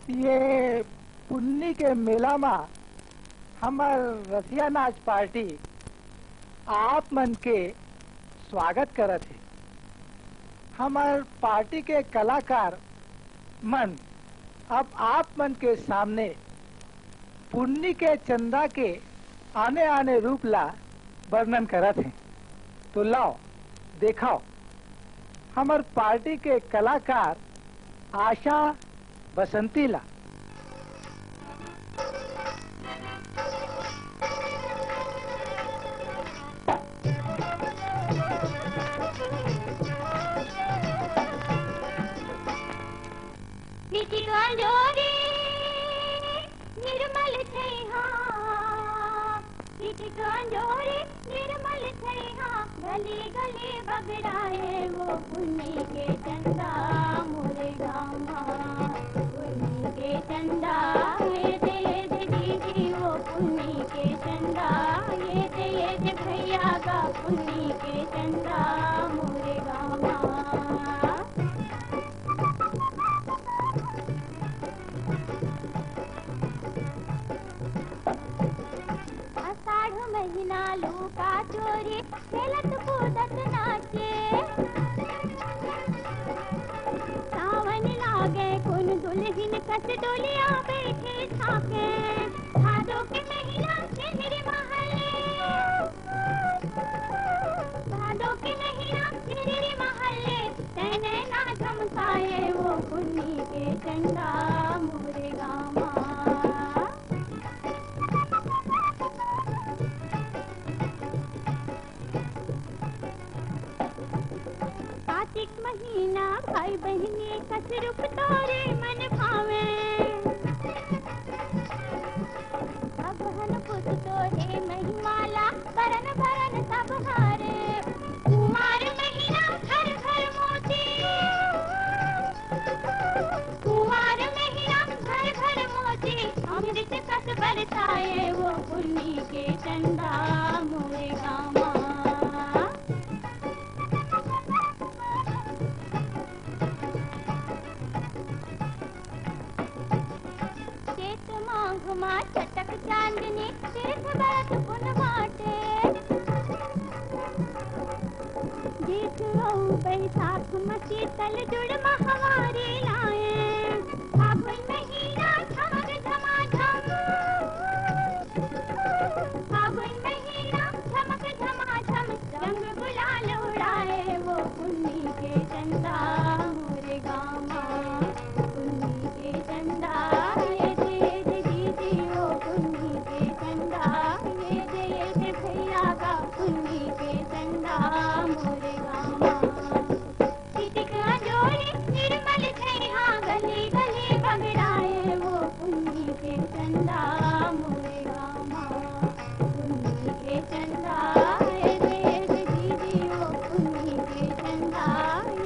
ये पुन्नी के मेला में हमार रसिया नाच पार्टी आप मन के स्वागत करत है। हमार पार्टी के कलाकार मन अब आप मन के सामने पुन्नी के चंदा के आने आने रूप ला वर्णन करत हैं। तो लाओ देखाओ हमार पार्टी के कलाकार आशा बसंती ला। गली गली बगड़ाए वो पुन्नी के चंदा मोरे गामा, पुन्नी के चंदा ये दे दीदी वो पुन्नी के चंदा, ये दे भैया का पुन्नी के चंदा मोरे गामा। आषाढ़ महीना लूका चोरी खेलत कूदत नाचे, सावन लागे कुन दुल्हन कस डोलिया बैठे छाके, भादो के महीना सिंहरी महले, भादो के महीना सिंहरी महले, तैने ना चमकाए वो पुन्नी के चंदा मोरे गामा। कार्तिक महीना भाई बहनी कसरुप तोरे मन भावे, अगहन पुत तोरे महिमाला करन भरन सब हारे, कुमार महीना घर घर मोती, कुमार महीना घर घर मोती, अमृत कस बरसाए वो पुन्नी के चंदा मोरे गामा। माँ चटक चांदनी तीर्थ बरत पुन बाटे, जेठ बैसाख मसी तल जुड़ महवारी लाए, फागुन महीना ठमक झमाझम, फागुन महीना ठमक झमाझम, रंग गुलाल उड़ाए वो पुन्नी के चंदा मोरे गामा, पुन्नी के चंदा मोरे गामा। सीतिक अंजोरी निर्मल छैहा गली गली बगड़ाए वो पुन्नी के चंदा मोरे गामा, पुन्नी के चंदा ये दे दीदी वो पुन्नी के चंदा,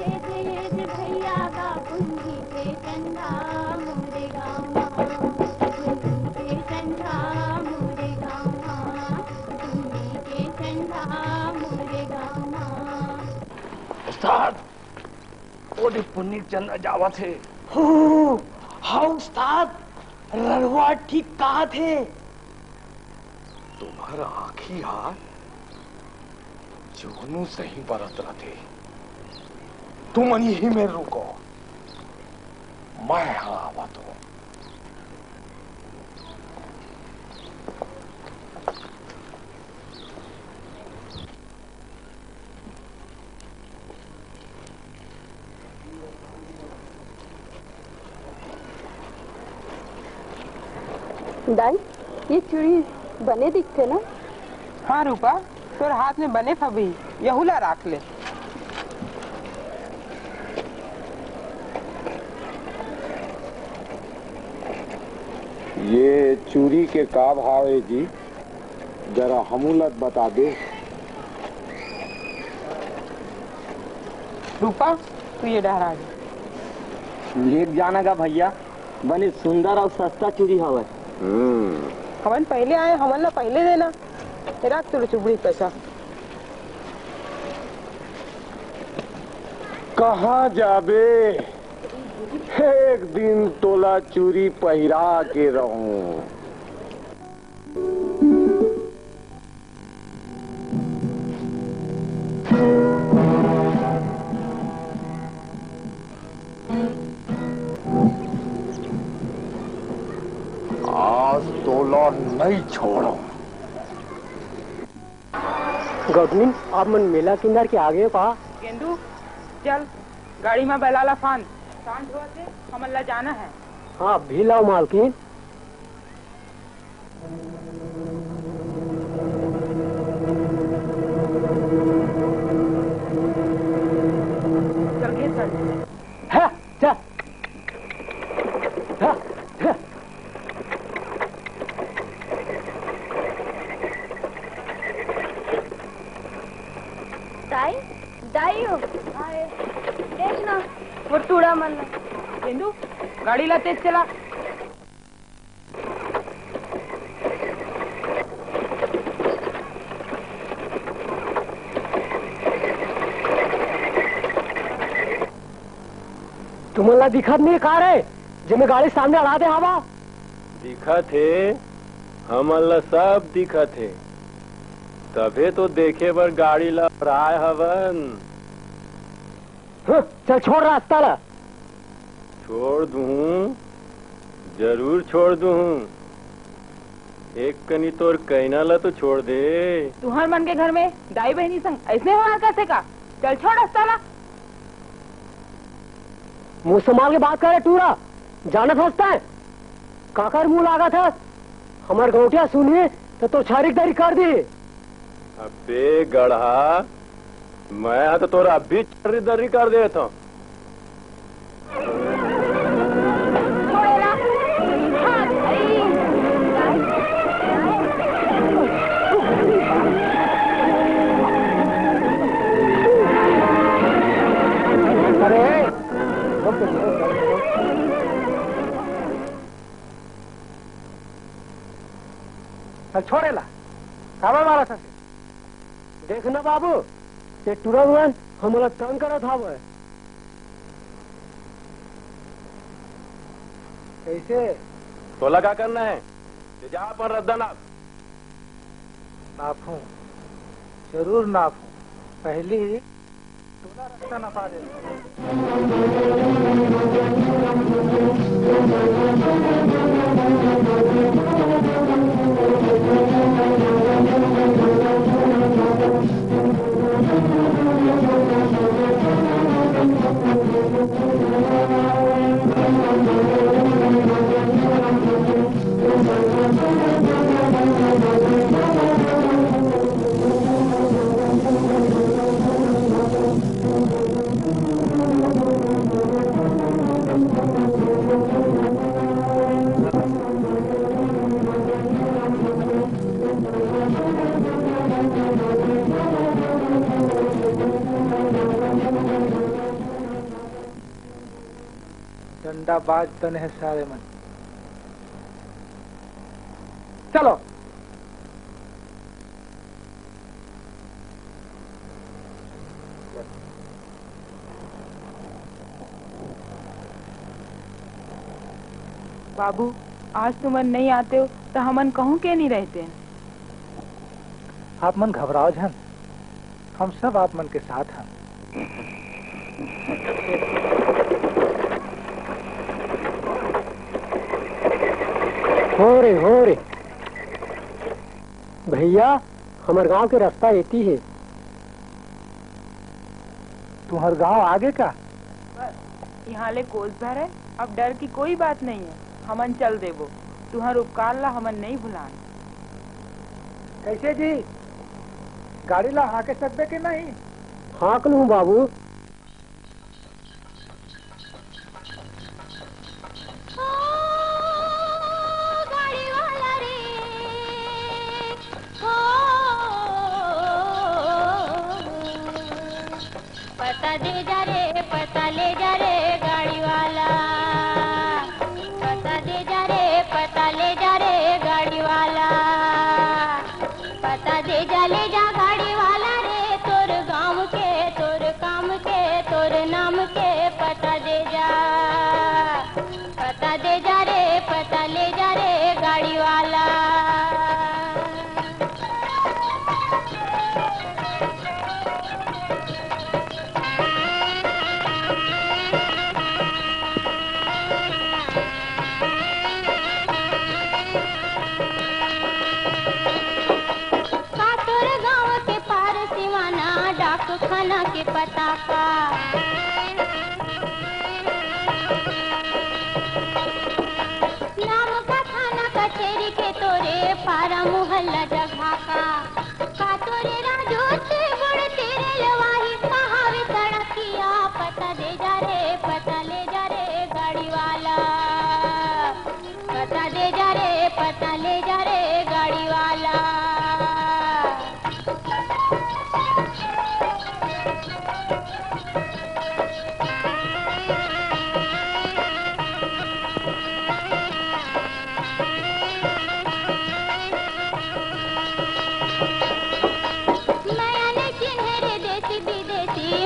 ये दे भैया का पुन्नी के चंदा मोरे गामा, पुन्नी के चंदा मोरे गामा, पुन्नी के चंदा मोरे गामा। उस्ताद ओडी पुन्नी चंदा जावा थे। हो हाँ उस्ताद, ररवा ठीक कहा थे। तुम्हारा आँखी हाथ जोनू सही बरत रहे, तुम यही में रुको, मैं हाँ आवा तो। दाई ये चूड़ी बने दिखते ना? हाँ रूपा, तोर हाथ में बने फबी, यहुला राख ले। ये चूड़ी के का भाव है जी, जरा हमूलत बता दे। रूपा तू ये डहरा ले जाना का भैया, बने सुंदर और सस्ता चूड़ी हवा। हमन पहले आए, हमन ला पहले देना, तेरा तुर चुबड़ी पैसा। कहाँ जाबे? एक दिन तोला चूरी पहिरा के रहूं। आज तोला नहीं छोड़ो। गौतमी, आप मन मेला किनार के आगे पा। गेंदू चल गाड़ी में बैलाला फान शांत हुआ थे, हमला जाना है। हाँ भी लाओ मालकिन। चल घेर चल। है चल। है, है। दाई दाई हो आए देख ना वो टूड़ा मरना। गेंदू गाड़ी ला तेज चला। तुम्हारा दिखत नहीं कार है जिसमें गाड़ी सामने अड़ा दे हवा। दिखत है, हमला सब दिखत है, तबे तो देखे बर गाड़ी ला राय हवन। चल छोड़ रास्ता ला। छोड़ दूं, जरूर छोड़ दूं। एक कनी तोर कहना ला तो छोड़ दे। तुहर मन के घर में दाई बहनी संग ऐसने होना कैसे का। चल छोड़ रास्ता ला। मुंह संभाल के बात करे टूरा, जाना फंसता है। काकर मुंह लागा था, हमार गौटिया सुनिए तो छारिकदारी कर दी। अबे गढ़ा, मैं तो तोरा अभी खरीदारी कर देता हूँ। छोड़ेला काबा मारा था। देखना बाबू, ये तुरंत हमारा तंग करा था वो। कैसे तोला क्या करना है? जहाँ पर रद्दा नापूं, जरूर नापूं। पहली तोला रास्ता नपा दे। डंडा बाज तने है सारे मन। चलो बाबू, आज तुम नहीं आते हो तो हमन कहूँ के नहीं रहते हैं। आप मन घबराओ जन, हम सब आप मन के साथ हैं। हो रे भैया, हमारे गांव के रास्ता एती है। तुम्हार गांव आगे का? यहाँ ले कोस भर है, अब डर की कोई बात नहीं है। हमन चल देवो, तुहर उपकार ला हमन नहीं भुलान। कैसे जी, गाड़ी ला हाँके सकबे के नहीं? हाँक लूं बाबू। पता दे जा रे, पता ले जा रे गाड़ी वाला। पता दे जा रे, पता ले जा रे गाड़ी वाला। पता दे जा ले जा गाड़ी वाला रे, तोर गाँव के, तोर काम के, तोर नाम के पता दे जा। पताका। नाम का थाना कचेरी के तोरे पारा मोहल्ला जगह का तोरे राजो से बड़ तेरे लवाही कहावे सड़किया। पता दे जा रे पता ले जा रे गाड़ी वाला, पता दे जा रे पता ले जा रे गाड़ी वाला।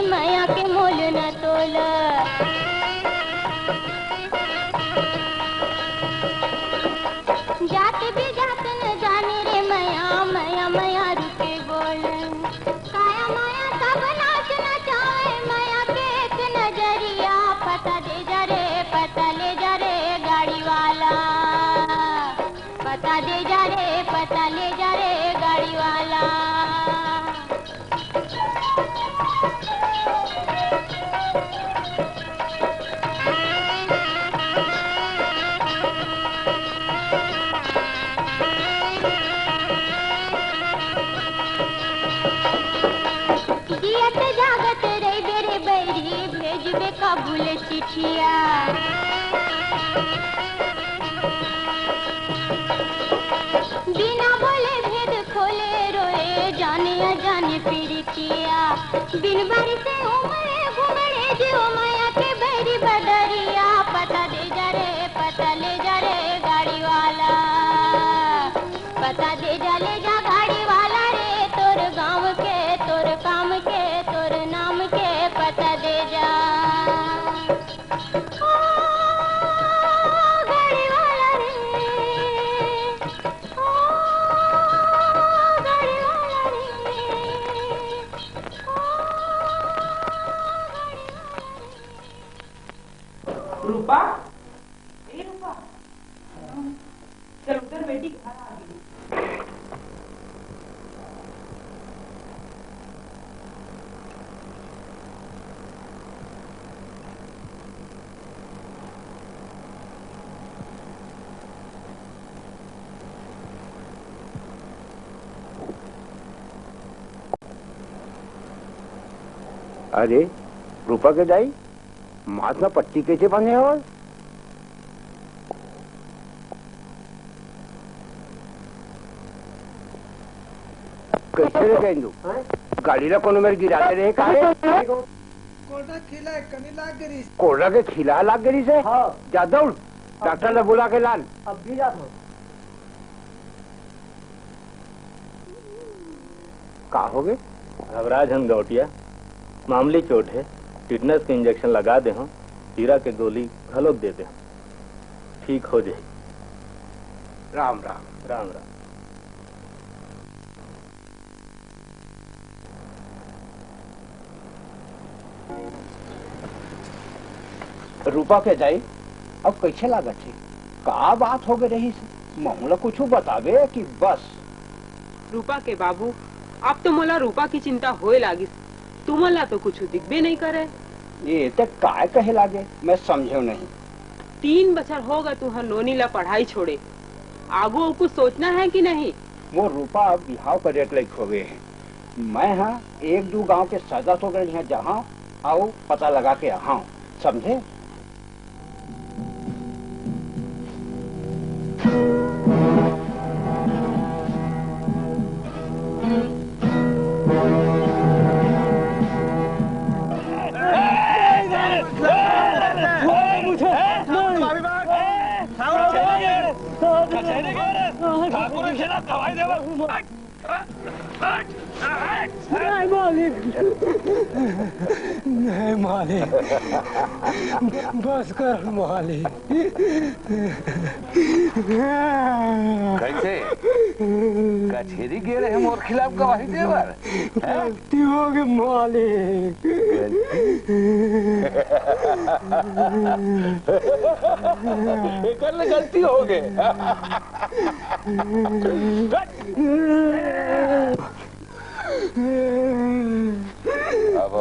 माया के मोल न तोल, जात भी जात न जाने रे माया माया माया रुके बोल। काया माया सब नाच न चाहे माया के एक नजरिया। पता दे जा रे पता ले जा रे गाड़ी वाला, पता दे जा रे पता ले जा रे गाड़ी वाला। जागत रे बेरे बैरी भेजबे काबुल चिठिया। बिना बोले भेद खोले रोए जाने अजाने पीड़ितिया। बिन बारी से उमड़े घुमड़े जो माया के बैरी बदरिया। पता दे जा रे पता ले जा रे गाड़ी वाला, पता दे जा ले जा गाड़ी वाला रे। तोर गाँव के तोर काम के तोर नाम के पता दे जा। ओ गाड़ी वाला रे, ओ गाड़ी वाला रे, ओ गाड़ी वाला रे। रूपा, ए रूपा, चल उधर बेटी खाना आ गई। अरे रूपा के जाई माथ में पट्टी कैसे बने हो? कैसे रे गेंदू गाड़ी ला कोनो मेरे गिराते रहे काहे? कोटा खिला कमी लाग गई। कोड़ा के खिला लाग गई से? हाँ। जा दौड़ डॉक्टर ने बुला के लाल। अब भी जा दो। का हो गए? घबराज हम गौटिया मामूली चोट है, टिटनस के इंजेक्शन लगा दे हम, हीरा के गोली घलोक दे दे हम, ठीक हो जाए। राम राम राम राम। रूपा के जाई अब कैसे लागत है? का बात हो गई रही से? मामला कुछ बतावे कि बस? रूपा के बाबू अब तो मोला रूपा की चिंता होए लागी, तुमला तो कुछ दिखबे नहीं करे। ये तो काय कहे लागे मैं समझो नहीं। 3 बछर हो गए तुहर नोनी ला पढ़ाई छोड़े, आगो कुछ सोचना है कि नहीं? वो रूपा अब बिहाव का रेट लायक हो गए हैं। मैं हाँ 1-2 गांव के सजा तो गए हैं जहाँ आओ पता लगा के हाँ समझे। नहीं मालिक, बस कर मालिक। कैसे कचेरी गे रहे मोर खिलाफ गवाही देवर? गलती हो गई मालिक। गलती हो गई। अब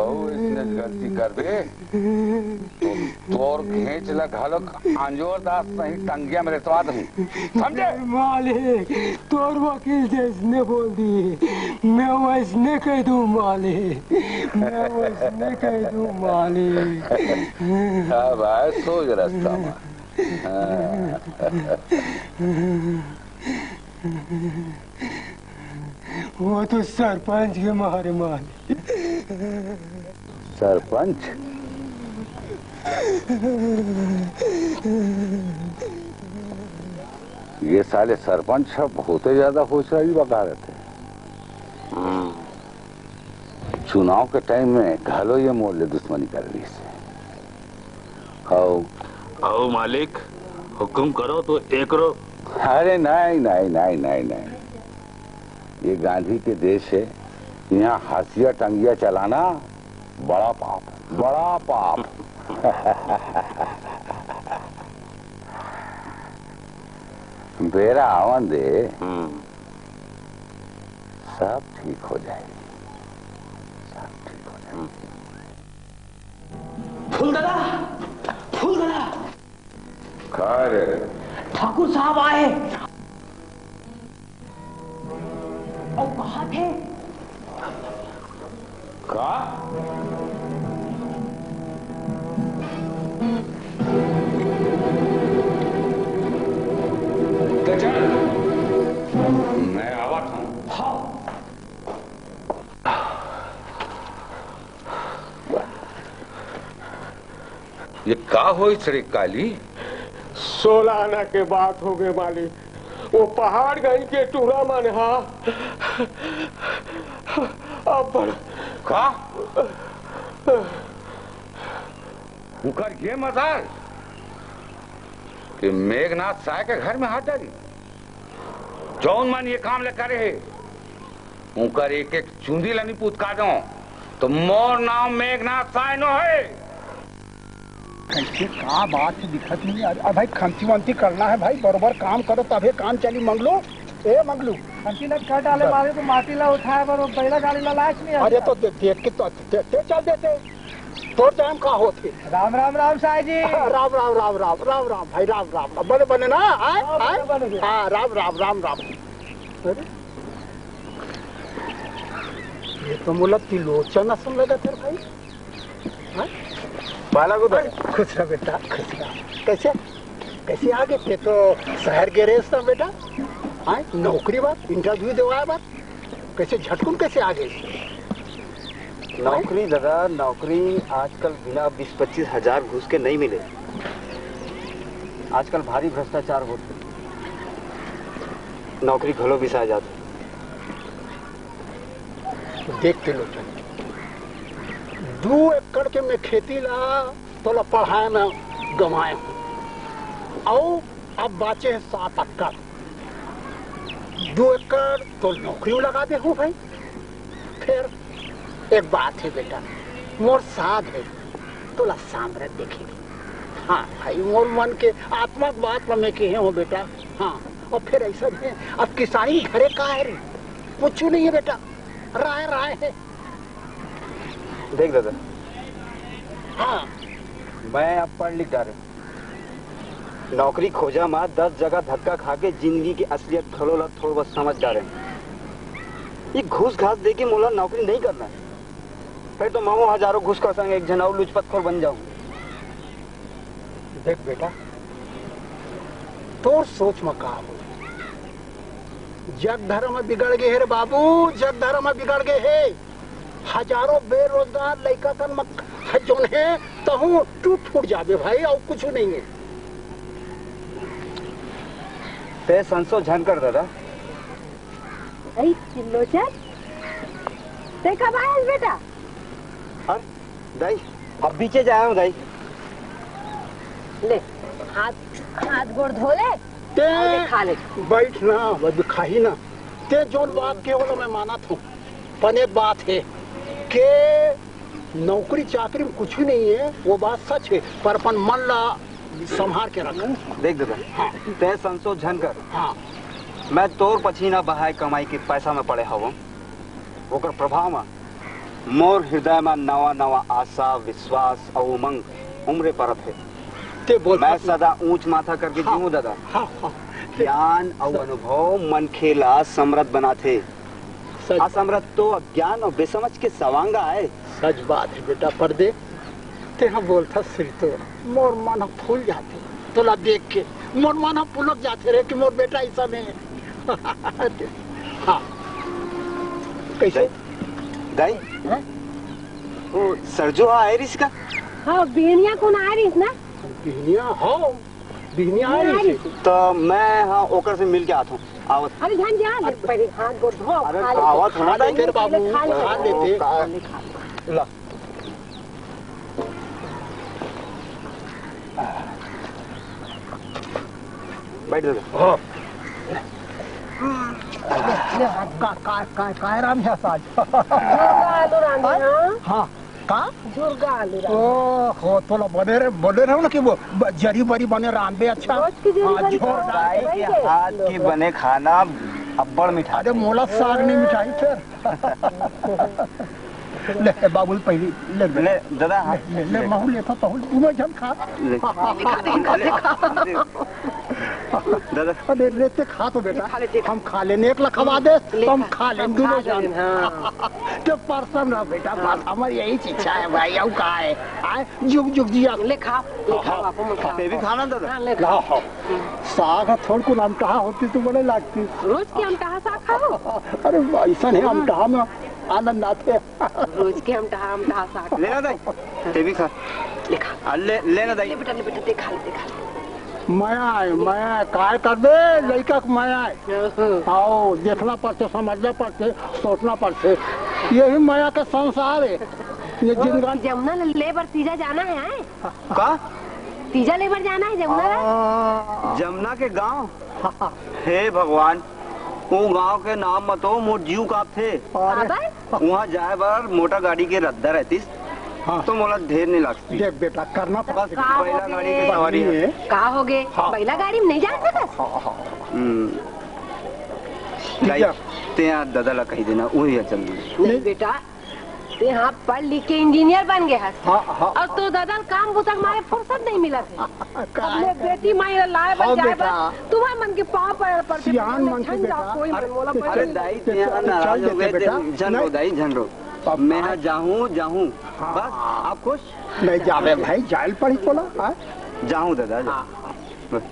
गलती कर दे तो तोर खींच ल घालो अंजोर दास नहीं टंगिया में रेतवा दूं समझे? मालिक तोर वकील जैसने बोल दी मैं वैसने कह दूं मालिक, मैं वैसने कह दूं मालिक। हाँ भाई सोच रास्ता में। वो तो सरपंच के मारे मालिक। सरपंच? ये साले सरपंच बहुत ज्यादा होशियारी बता रहे थे। चुनाव के टाइम में घालो ये मोड़ ले दुश्मनी कर रही से। आओ मालिक हुक्म करो तो एक रो। अरे नहीं नहीं नहीं नहीं नहीं, ये गांधी के देश है, यहाँ हाशिया टंगिया चलाना बड़ा पाप, बड़ा पाप। बेरा आवन दे, सब ठीक हो जाएगी, सब ठीक हो जाएगी। फूलदादा, फूलदादा, ठाकुर साहब आए और कहा थे का? तो चल, मैं आवत हूँ। हाँ। ये का हो श्री काली? 16 आना के बात हो गए मालिक, वो पहाड़गंज के टूरा मन हा अब का? उनकर ये मजाल कि मेघनाथ साय के घर में हाथ डाली, जौन मन ये काम ले करे है उनकर एक एक चूंदी लनी पूतका दो तो मोर नाम मेघनाथ साय नो है। कैसे का बात दिखत नहीं। अब भाई खमती वमती करना है भाई, बरोबर काम करो तभी काम चली। मंगलू ए मंगलू खमती न कट डाले मारे तो माटी ला उठाए पर पहला गाड़ी ला लाच नहीं। अरे तो देख के तो चल देते तो टाइम का होते। राम राम राम साई जी। राम राम राम राम राम राम भाई राम राम बने बने ना। हाँ राम राम राम राम। ये तो मुल्ला तिलोचन असम लगा था भाई। बाला को खुश रह बेटा, खुश रह। कैसे कैसे आगे थे तो शहर के रेस था बेटा। हाँ नौकरी बात इंटरव्यू देवाया बात कैसे झटकुन कैसे आगे? नौकरी दादा, नौकरी आजकल बिना 20-25 हजार घुस के नहीं मिले। आजकल भारी भ्रष्टाचार होते, नौकरी घलो बिसा जाते। देखते लो 2 एकड़ के मैं खेती ला तो ला पढ़ाए में गंवाए हूँ और अब बाचे हैं 7 एकड़। 2 एकड़ तो नौकरी में लगा दे हूँ भाई। फिर एक बात है बेटा, मोर साथ है तो ला सामने देखेगी। हाँ भाई मोर मन के आत्मा की बात में कहे हो बेटा। हाँ और फिर ऐसा है अब किसानी घरे का है रे, कुछ नहीं है बेटा, राय राय है। देख दादा, हाँ मैं अब पढ़ लिख डाले, नौकरी खोजा माँ 10 जगह धक्का खा के जिंदगी की असलियत खलोला थोड़ा बहुत समझ डाले। ये घूस घास दे के मोला नौकरी नहीं करना है, फिर तो मामो हजारों घूस का संग एक जनाऊ लुचपतखोर बन जाऊं। देख बेटा तो सोच मका हो, जग धर्म में बिगड़ गए है रे बाबू, जग धर्म में बिगड़ गए है। हजारों बेरोजगार लड़का का जोन है तो हूँ टूट फूट जावे भाई और कुछ नहीं है। ते संशोधन कर दादा। चिल्लोचन ते कब आए बेटा? अरे दाई अब पीछे जाया हूँ दाई। ले हाथ गोड़ धो ले ते खा ले। बैठ ना खाही ना। ते जोन बात के बोलो मैं माना था, पर एक बात है कि नौकरी चाकरी में कुछ नहीं है, वो बात सच है, पर अपन मन ला संभाल के रख। देख दादा, हाँ ते संशोधन कर। हाँ मैं तोर पसीना बहाए कमाई के पैसा में पड़े हूँ, ओकर प्रभाव में मोर हृदय में नवा नवा आशा विश्वास और उमंग उम्र परत है। ते बोल मैं सदा ऊंच माथा करके जीऊं दादा। ज्ञान और अनुभव मन खेला समृद्ध बनाते, असमृद्ध तो अज्ञान और बेसमझ के सवांगा है। सच बात है बेटा पर्दे, तेरा बोलता सिर तो मोर मन फूल जाते, तोला देख के मोर मन पुलक जाते रहे कि मोर बेटा ऐसा नहीं है। हाँ कैसे दाई वो सरजो आयरिस का? हाँ बिहनिया कौन आयरिस ना? बिहनिया हो, बिहनिया आयरिस। तो मैं हाँ ओकर से मिल के आता हूँ। आवत अरे ध्यान जा ले पहले हाथ गोड़ धो। अरे आवत होना दाई तेरे बाबू खा लेते ला। बैठ दादा। काय राम है साज? हाँ का झुरगा आलू हो तोला बने रहे ना कि वो जरी बरी बने रामबे अच्छा। हाथ की बने खाना अब्बड़ मिठा। अरे मोला साग नहीं मिठाई फिर। ले बाबुल पहली ले दादा ले महू लेता तो तुम्हें जम खा दादा। अरे लेते खा तो बेटा हम खा लेने एक लखवा दे तो हम खा लें दोनों जन। तो परसम ना बेटा बात हमारी यही इच्छा है भाई। अब कहा है आए जुग जुग जिया ले खा भी खाना दादा। हाँ साग थोड़ को अमटहा होती तो बड़े लागती। रोज की अमटहा साग खाओ? अरे ऐसा नहीं अमटहा में आनंद आते। रोज के अमटहा साग लेना दाई ते भी खा। लेना दाई। बेटा दे खा ले। मैं काय कर दे लड़का को मैं आओ देखना पड़ते समझना पड़ते सोचना पड़ते। यही माया का संसार है। ये जिंदगी जमुना लेबर तीजा जाना है का? तीजा लेबर जाना है जमुना। जमुना के गांव? हे भगवान वो गांव के नाम मत हो मोर जीव काप थे। वहाँ जाए बार मोटा गाड़ी के रद्दा रहती तो मोला ढेर नहीं लगती। देख बेटा करना बस पहला गाड़ी की सवारी है। कहा हो गए पहला गाड़ी में नहीं जा सकता। ते यहाँ दादा ला कही देना वही है चल। नहीं बेटा ते यहाँ पढ़ लिख के इंजीनियर बन गए है और तो दादा काम बुतक मारे फुर्सत नहीं मिला थे। अपने बेटी माई लाए बन जाए तुम्हारे मन के पाँव पर कोई मन बोला। अरे दाई नाराज हो गए झन रो दाई झन रो। मैं जाऊँ बस आप खुश नहीं जावे भाई जाइल पड़ी बोला जाऊँ दादा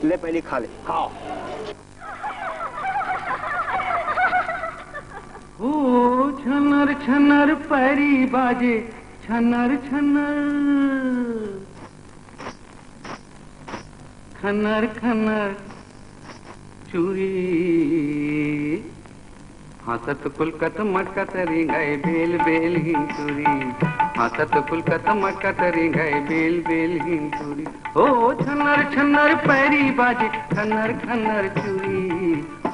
ले पहले खा ले। हाँ ओ छनर छनर पैरी बाजे छनर छनर खनर खनर चूरी हसत कुलकत मटकत रिंगाए बेल बेल हिंसुरी। हसत कुलकत मटकत रिंगाए बेल बेल हिंसुरी। ओ छनर छनर पैरी बाजे खनर खनर चूरी।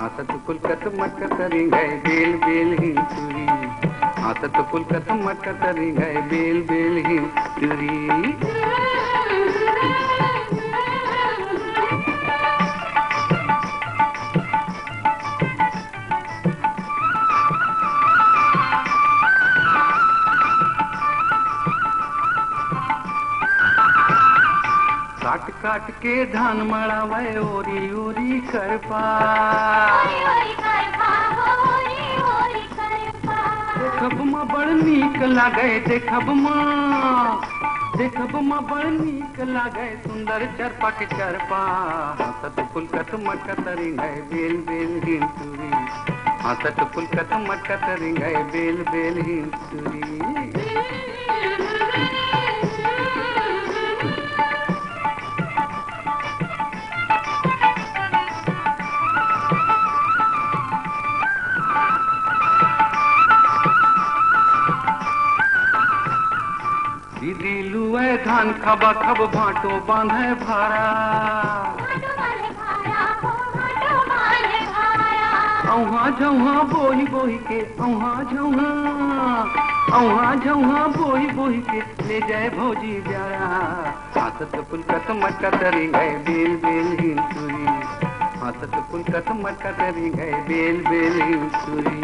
हसत कुलकत मटकत रिंगाए बेल बेल हिंसुरी। हसत कुलकत मटकत रिंगाए बेल बेल हिंसुरी। काट काट के धान मड़ावे ओरी ओरी कर पा। देखब माँ बड़ नीक लागे देखब माँ बड़ नीक लागे सुंदर चरपट चरपा। हसत पुलकत मटकत रिंगाए बेल बेल हिंसुरी। हसत पुलकत मटकत रिंगाए बेल बेल हिंसुरी। दीदी लुए धान खबा खब भाटो बांधे भारा। औहा झौहा बोही बोही के औहा झौहा बोही बोही के ले जाए भौजी जारा। हसत पुलकत मटकत रिंगाए बेल बेल हिंसुरी। हसत पुलकत मटकत रिंगाए बेल बेल हिंसुरी।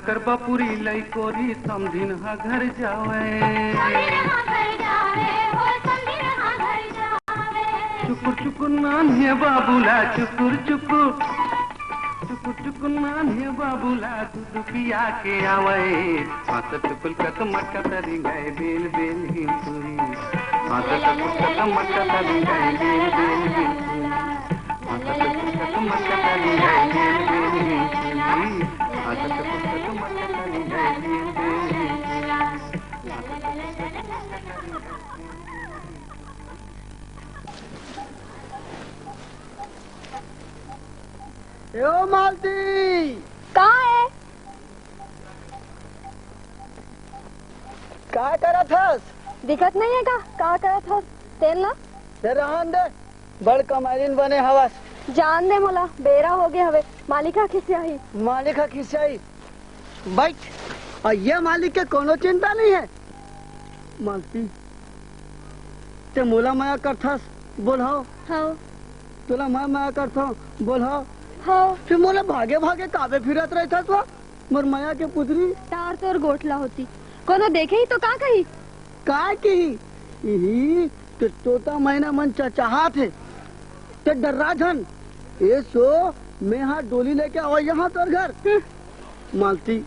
शंकर बापुरी लई कोरी समझिन हा घर जावे चुकुर चुकुर नान्हे बाबूला चुकुर चुकुर चुकुर चुकुर नान्हे बाबूला दूध पिया के आवे माता टुकुल कत मटका तरी गए बेल बेल हिंसुरी माता टुकुल कत मटका तरी गए बेल बेल हिंसुरी माता टुकुल कत मटका तरी गए बेल बेल हिंसुरी माता टुकुल कत मटका तरी गए बेल बेल यो मालती कहाँ है? क्या करा थस? दिखत नहीं है का करा था? तेल ना दे रहन दे बड़ कमालिन बने हवस जान दे मोला बेरा हो गए हवे मालिका खिसियाही बैठ और ये मालिक के कोनो चिंता नहीं है मालती ते मोला माया करथस बोलहो हाँ तुला माया करथो बोलहो हाँ फिर मोला भागे भागे काबे फिरत रहता तो मोर माया के पुतरी तार तोर गोठला होती कोनो देखे ही तो का कही यही ते तोता महीना मन चचाहा थे ते डर्रा झन ये सो मैं हाथ डोली लेके आओ यहाँ तोर घर मालती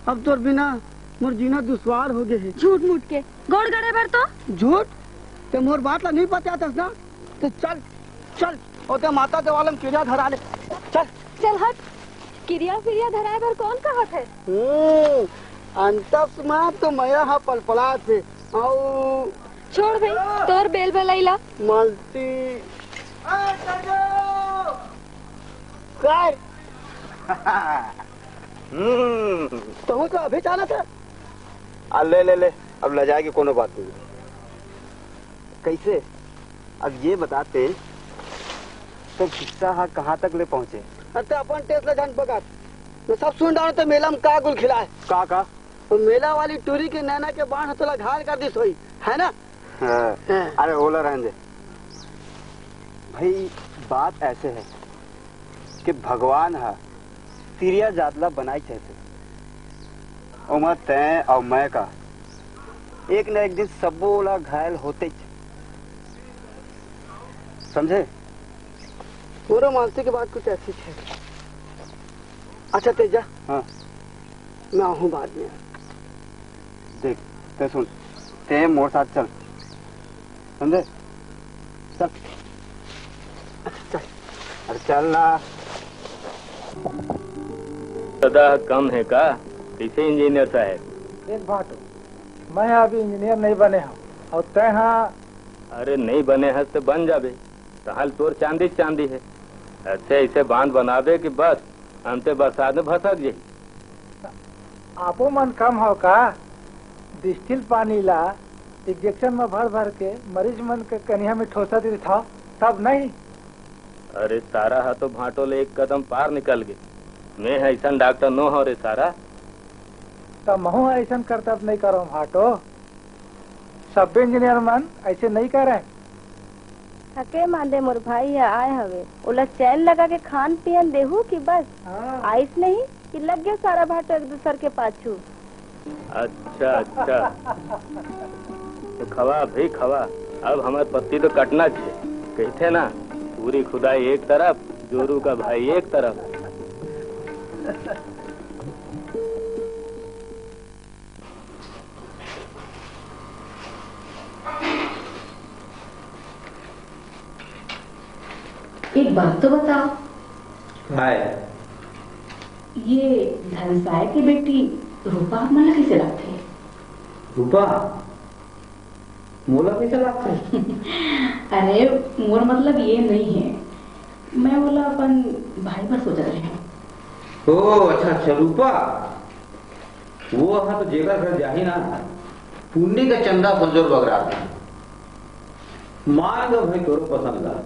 अब तोर बिना मोर जीना दुश्वार हो गए है झूठ मूठ के गोड़ गड़े भर तो झूठ ते मोर बात ला नहीं पता था ना तो चल चल और ते माता देवालम किरिया धरा ले चल चल हट किरिया फिरिया धराए भर कौन कहा थे अंतस में तो मैं हा पलपला थे आओ छोड़ भाई तोर बेल बेलैला मालती कर तो अभी जाना था ले अब ले जाएगी कोनो बात नहीं कैसे अब ये बताते तो किस्सा हा कहाँ तक ले पहुँचे अरे अपन टेस्ट ले जान बगा मैं सब सुन रहा हूँ तो मेला में का गुल खिलाए का तो मेला वाली टूरी के नैना के बाण हथला घायल कर दी सोई है ना अरे ओला रहने दे भाई बात ऐसे है कि भगवान हा तिरिया जातला बनाई चाहते उमर तय और मैं का एक न एक दिन सबो ओला घायल होते समझे पूरा मानसी की बात कुछ ऐसी है अच्छा तेजा हाँ मैं आहूँ बाद में देख ते सुन ते मोर साथ चल समझे चल चल अरे चल ना सदा कम है का कैसे इंजीनियर साहब एक बात मैं अभी इंजीनियर नहीं बने हूँ और तय हाँ अरे नहीं बने हैं तो बन जाबे हाल तोर चांदी चांदी है अच्छे ऐसे बांध बनाबे कि बस अंते बरसात में भसक जाए आपो मन कम हो का डिस्टिल पानी ला इंजेक्शन में भर भर के मरीज मन के कन्या में ठोसा दी था तब नहीं अरे सारा हा तो भाटो ले एक कदम पार निकल गए मैं ऐसा डॉक्टर नो हो रे सारा तब महू ऐसा करतब नहीं करो भाटो सब इंजीनियर मन ऐसे नहीं करे थके मांदे मोर भाई है आए हवे उला चैन लगा के खान पियन देहू कि बस आइस नहीं कि लग गया सारा भाटो एक दूसर के पाछू अच्छा अच्छा तो खवा भाई खवा अब हमारे पत्ती तो कटना चाहिए कहते ना पूरी खुदाई एक तरफ जोरू का भाई एक तरफ एक बात तो बताओ हाय ये धनसाय की बेटी रूपा मला कैसे लगती है रूपा मोला कैसे लगते अरे मोर मतलब ये नहीं है मैं बोला अपन भाई पर सोच रहे हैं ओ अच्छा रूपा वो हाँ तो जेकर घर जाही ना पुण्य का चंदा बंजोर बगरा मान लो भाई तोरो पसंद ला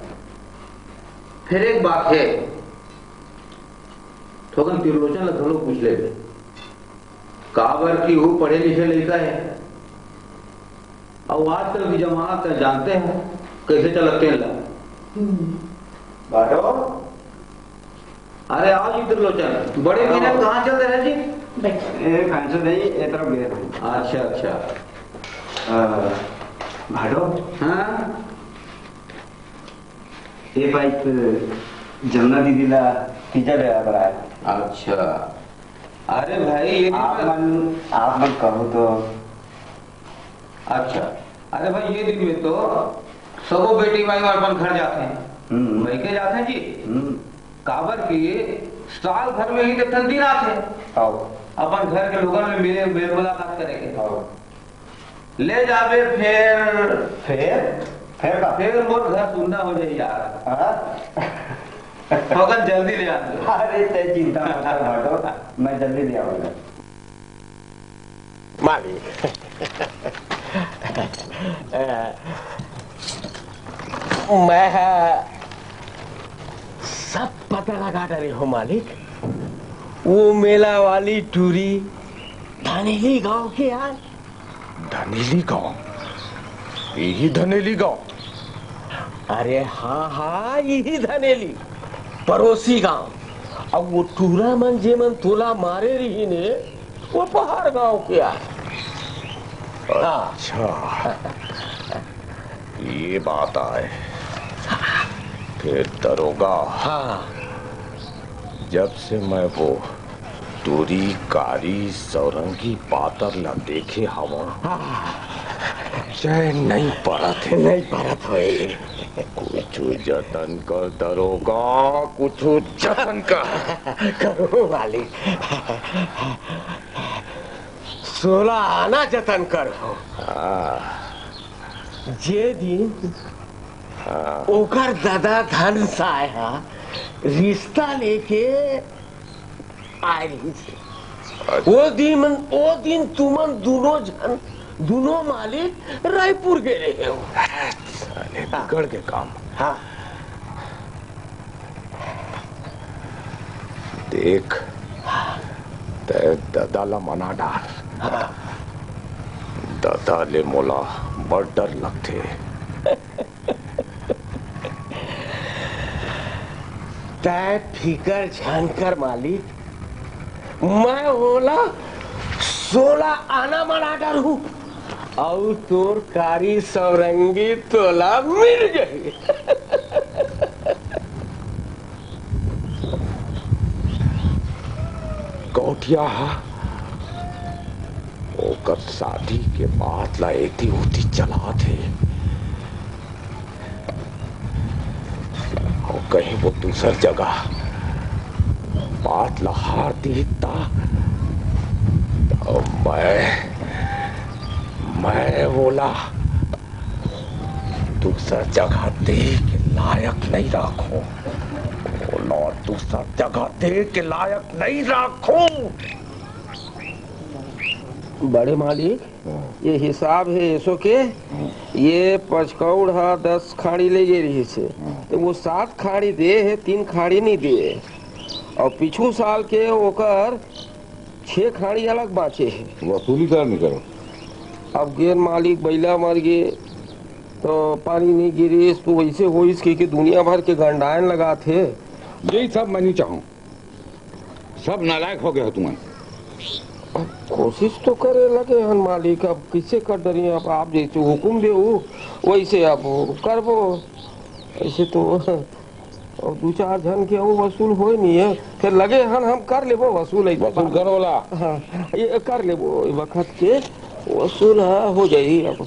फिर एक बात है थोकन त्रिलोचन ला थोड़ा पूछ ले काबर की वो पढ़े लिखे लड़का है और आजकल की जमाना तो जानते हैं कैसे चलते हैं ला बाटो अरे आओ जी त्रिलोचन बड़े महीने कहाँ चल रहे हैं जी ये फैंसो नहीं ये तरफ गए। अच्छा अच्छा भाड़ो हाँ ये पाइप जमुना दीदी ला पिज्जा ले आ रहा है। अच्छा अरे भाई ये आप मन कहो तो अच्छा अरे भाई ये दिन में तो सबो बेटी माई अपन घर जाते हैं वही के जाते हैं जी काबर की साल भर में ही तो ठंडी रात है अपन घर के लोगों में मिले मेल मुलाकात करेंगे ले जावे फिर मोर घर सुनना हो जाए यार फगन जल्दी ले आ। अरे ते चिंता मत कर भाटो मैं जल्दी ले आऊंगा। मालिक मैं सब पता लगा रही हूँ मालिक। वो मेला वाली टूरी धनेली गांव के यार। धनेली गांव? यही धनेली गांव? अरे हाँ हाँ यही धनेली पड़ोसी गांव। अब वो टूरा मन जे मन तोला मारे रही ने वो पहाड़ गांव के यार। अच्छा ये बात आए फिर दरोगा। हाँ जब से मैं वो टूरी कारी सौरंगी पातर न देखे हवा चैन नहीं पड़ा थे। नहीं पड़ा था। कुछ जतन कर दरोगा कुछ जतन कर। करो मालिक 16 आना जतन करो। जे दिन ओकर दादा धन साया रिश्ता लेके आए रही थी। वो दिन तुमन दोनों मालिक रायपुर गए रहे हो। बिगड़ के काम। हाँ देख ते दादा ला मना डाल। दादा ले मोला बड़ डर लगते। तय फिकर जानकर मालिक मैं होला 16 आना मना डर हूँ और तोर कारी सौरंगी तोला मिल गई। गौटिया ओकर शादी के बाद ला एती उती चला थे और कहीं वो दूसर जगह बात ला हार देता तो मैं बोला दूसर जगह दे के लायक नहीं रखो। बोला दूसर जगह दे के लायक नहीं रखो। बड़े मालिक ये हिसाब है ऐसो के ये पचकौड़ 10 खाड़ी ले गए रही से तो वो 7 खाड़ी दे है 3 खाड़ी नहीं दे और पिछू साल के ओकर 6 खाड़ी अलग बाँचे है। वसूली कर नहीं करो। अब गैर मालिक बैला मर गए तो पानी नहीं गिरी तो वैसे हो इसके दुनिया भर के गंडायन लगा थे। यही सब मैं नहीं चाहूँ। सब नालायक हो गए हो तुम्हें। कोशिश तो करे लगे हन मालिक अब किसे कर दरी आप जैसे हुकुम दे वैसे आप करबो। ऐसे तो और 2-4 जन के वसूल हो नहीं है फिर लगे हन हम कर लेबो वसूल करो ला। हाँ ये कर लेबो वक्त के वसूल हो जाई। अब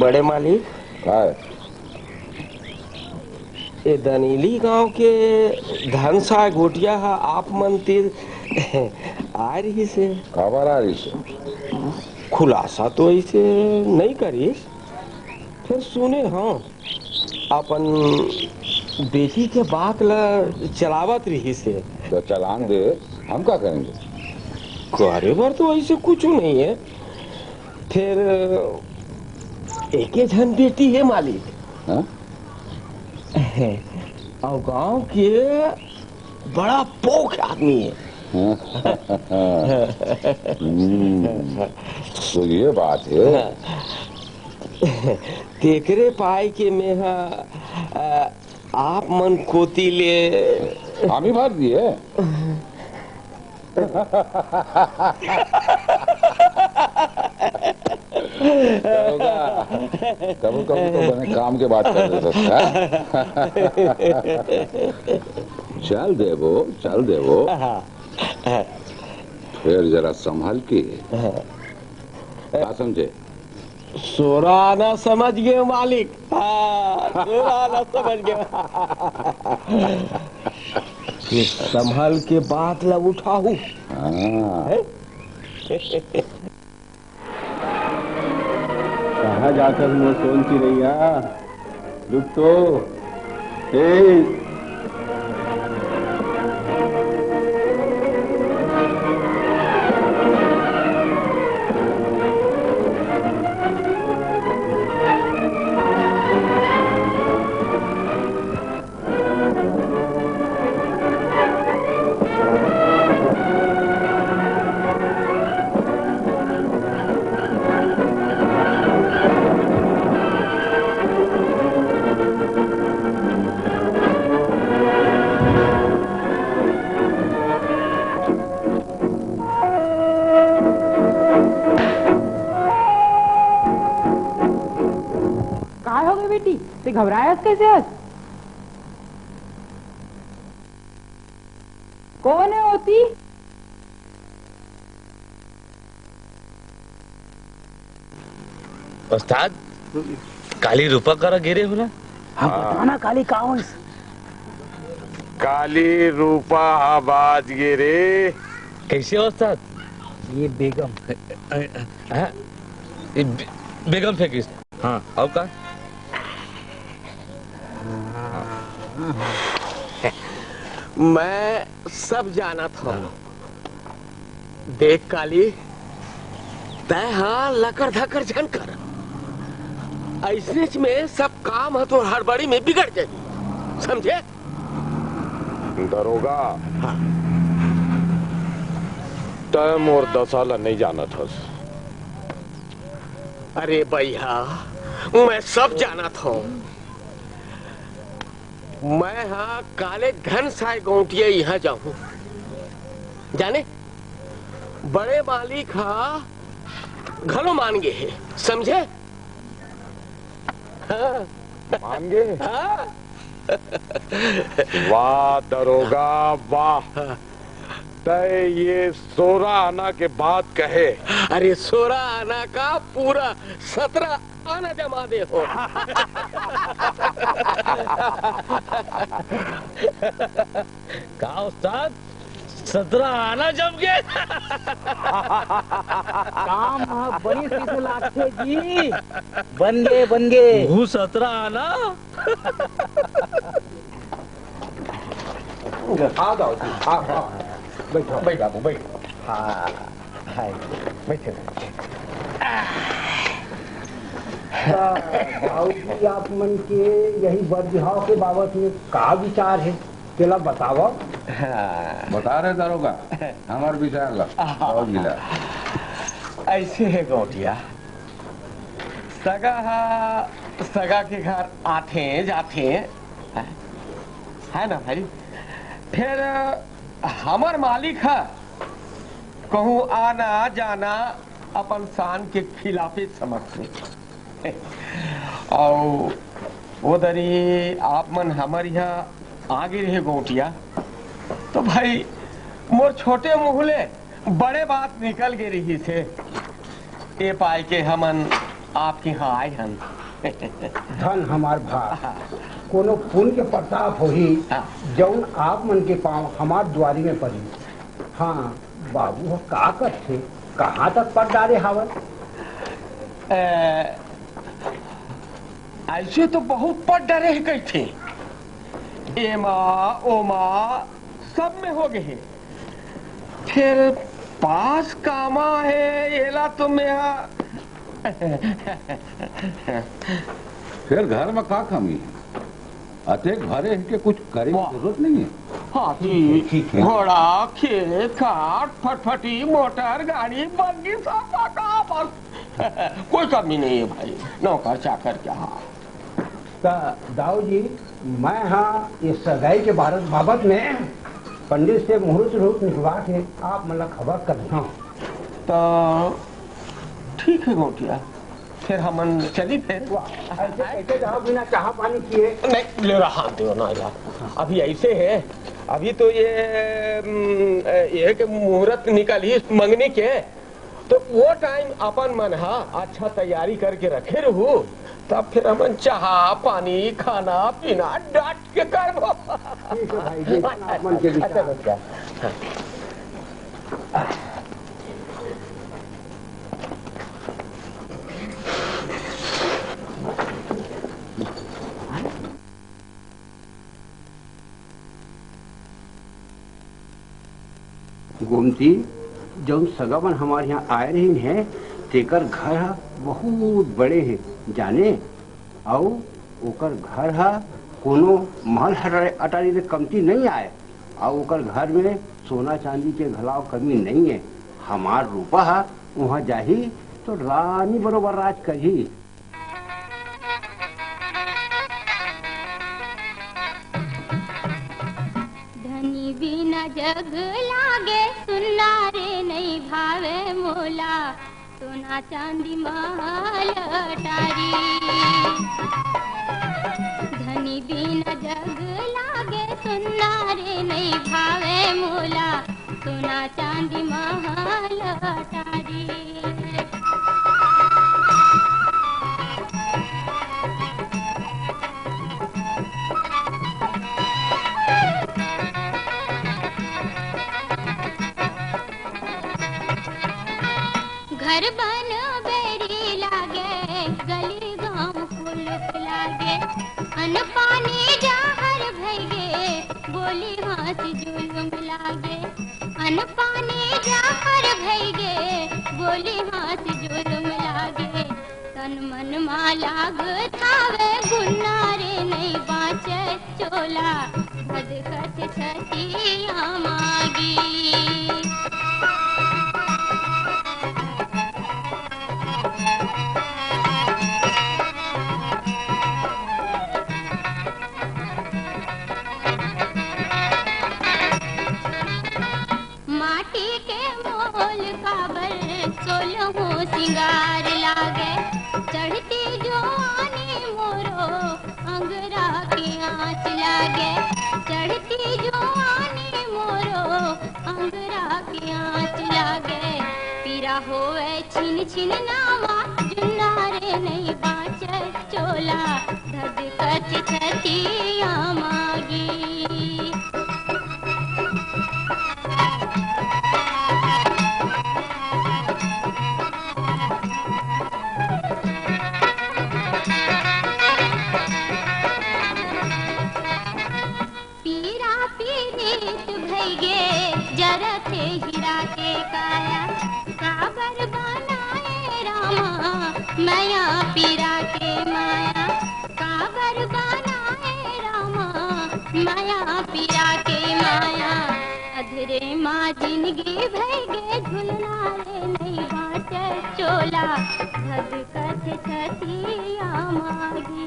बड़े मालिक ये दनीली गांव के धनसा गोटिया आप मंदिर आ रही से खबर आ रही से खुलासा तो ऐसे नहीं करीस फिर सुने हाँ अपन बेटी के बात ला चलावत रही से तो चलान दे हम क्या करेंगे। करे बार तो ऐसे कुछ नहीं है फिर एक जन बेटी है मालिक और गांव के बड़ा पोख आदमी है। तो ये बात है तेकरे पाई के में आप मन कोती ले हामी भर दिए कभी कभी तो बने काम के बात कर रहे चल देवो फिर जरा संभाल के क्या समझे। सोराना समझ गए मालिक। सोराना समझ गए। संभाल के बात ला उठाऊ। कहाँ जाकर मैं सोचती रही रुक तो घबराया कैसे आज? कौन है होती? उस्ताद काली रूपा करा गिरे हो ना? हाँ बताना काली कौन? काली रूपा आवाज गिरे। कैसे हो उस्ताद? ये बेगम। बेगम से किस? हाँ अब का? मैं सब जाना था। देख काली तय हाँ लकर धकर झनकर ऐसे में सब काम है तो हड़बड़ी में बिगड़ जाएगी, समझे? दरोगा तय और दसाला नहीं जाना था। अरे भैया मैं सब जाना था। मैं हाँ काले घन साय गौटिया यहाँ जाऊं, जाने बड़े मालिक हाँ घलो मान गए है, समझे? हाँ। मान गए? हाँ। वाह दरोगा वाह, तय ये 16 आना के बाद कहे। अरे 16 आना का पूरा 17 आना जमा दे हो। कहा उस्ताद 17 आना जम गए। काम बड़ी सी लागते जी। बन गए वो 17 आना। आ जाओ जी, आ बैठो बाबू बैठो। हाँ बैठे भाई आप मन के यही बर्दिहाव के बाबत में का विचार है केला बताओ। बता रहे दरोगा हमार विचार ला और मिला। ऐसे है गौटिया सगा के घर आते जाते है ना भाई। फिर हमार मालिक है कहूँ आना जाना अपन शान के खिलाफे समझते और उधरी आप मन हमारे यहाँ आगे रहे गौटिया तो भाई मोर छोटे मुहले बड़े बात निकल गए रही थे ए पाए के हमन आपके यहाँ आए हन। धन हमार भा कोनो पुण्य के प्रताप हो ही जौन आप मन के पाँव हमार द्वारी में पड़ी। हाँ बाबू हो का करते कहाँ तक पड़ डाले हावन? ऐसे तो बहुत पड़ डरे है कही थे एमा ओमा सब में हो गए। फिर पास कामा है एला तो मैं फिर घर में का कमी है? अतेक भरे है कि कुछ करे की जरूरत नहीं है। हाथी घोड़ा खेत खाट फटफटी मोटर गाड़ी बग्गी सब बस कोई कमी नहीं है भाई। नौकर चाकर क्या दाऊ जी, मैं हाँ इस सगाई के बाबत में पंडित से मुहूर्त रूप निकलवा के आप मतलब खबर करता हूँ। तो ठीक है गोटिया, फिर हम चली फिर। ऐसे जाओ बिना चाह पानी किए? नहीं ले रहा दो ना यार, अभी ऐसे है, अभी तो ये कि मुहूर्त निकली मंगनी के, तो वो टाइम अपन मन हा अच्छा तैयारी करके रखे रहू, तब फिर हम चाह पानी खाना पीना डांट के करबो। गोमती, जब सगावन हमारे यहाँ आए रही हैं, तेकर घर बहुत बड़े हैं जाने, और ओकर घर कोनो महल अटारी से कमती नहीं आए, और ओकर घर में सोना चांदी के घलाव कमी नहीं है। हमार रूपा वहाँ जाही तो रानी बरोबर राज करी। धनी बिना जग लागे, सुनना रे नहीं भावे मोला, सोना चांदी महल अटारी। धनी बिना जग लागे, सुनना रे नहीं भावे मोला, सोना चांदी महल अटारी। घर बन बेरी लागे, गली गांव पुलिस लागे, अन पानी जहर भैगे, बोली हंस जुलुम लागे। अन पानी जहर भैगे, बोली हंस जुलुम लागे। तन मन मा लागतावे, गुन्ना रे नहीं बाँचे चोला, भदकत छतिया मागी। माटी के मोल काबर, सोलहो सिंगार लागे, चढ़ती जवानी मोरो अंगरा की आँच लागे। चढ़ती जवानी मोरो अंगरा की आँच लागे। पीरा होवे छिन छिन नामा, जुन्ना रे नहीं बाँचे चोला, धधकत छतिया मागी। पीरा पीड़ित भैगे, जरते हीरा के काया, काबर बनाए रामा, मैया पीरा के माया। काबर बनाए रामा, माया पीरा के माया। अधरे माँ जिंदगी भैगे, झुलना रे नहीं बाँचे चोला, धधकत छतिया मागी।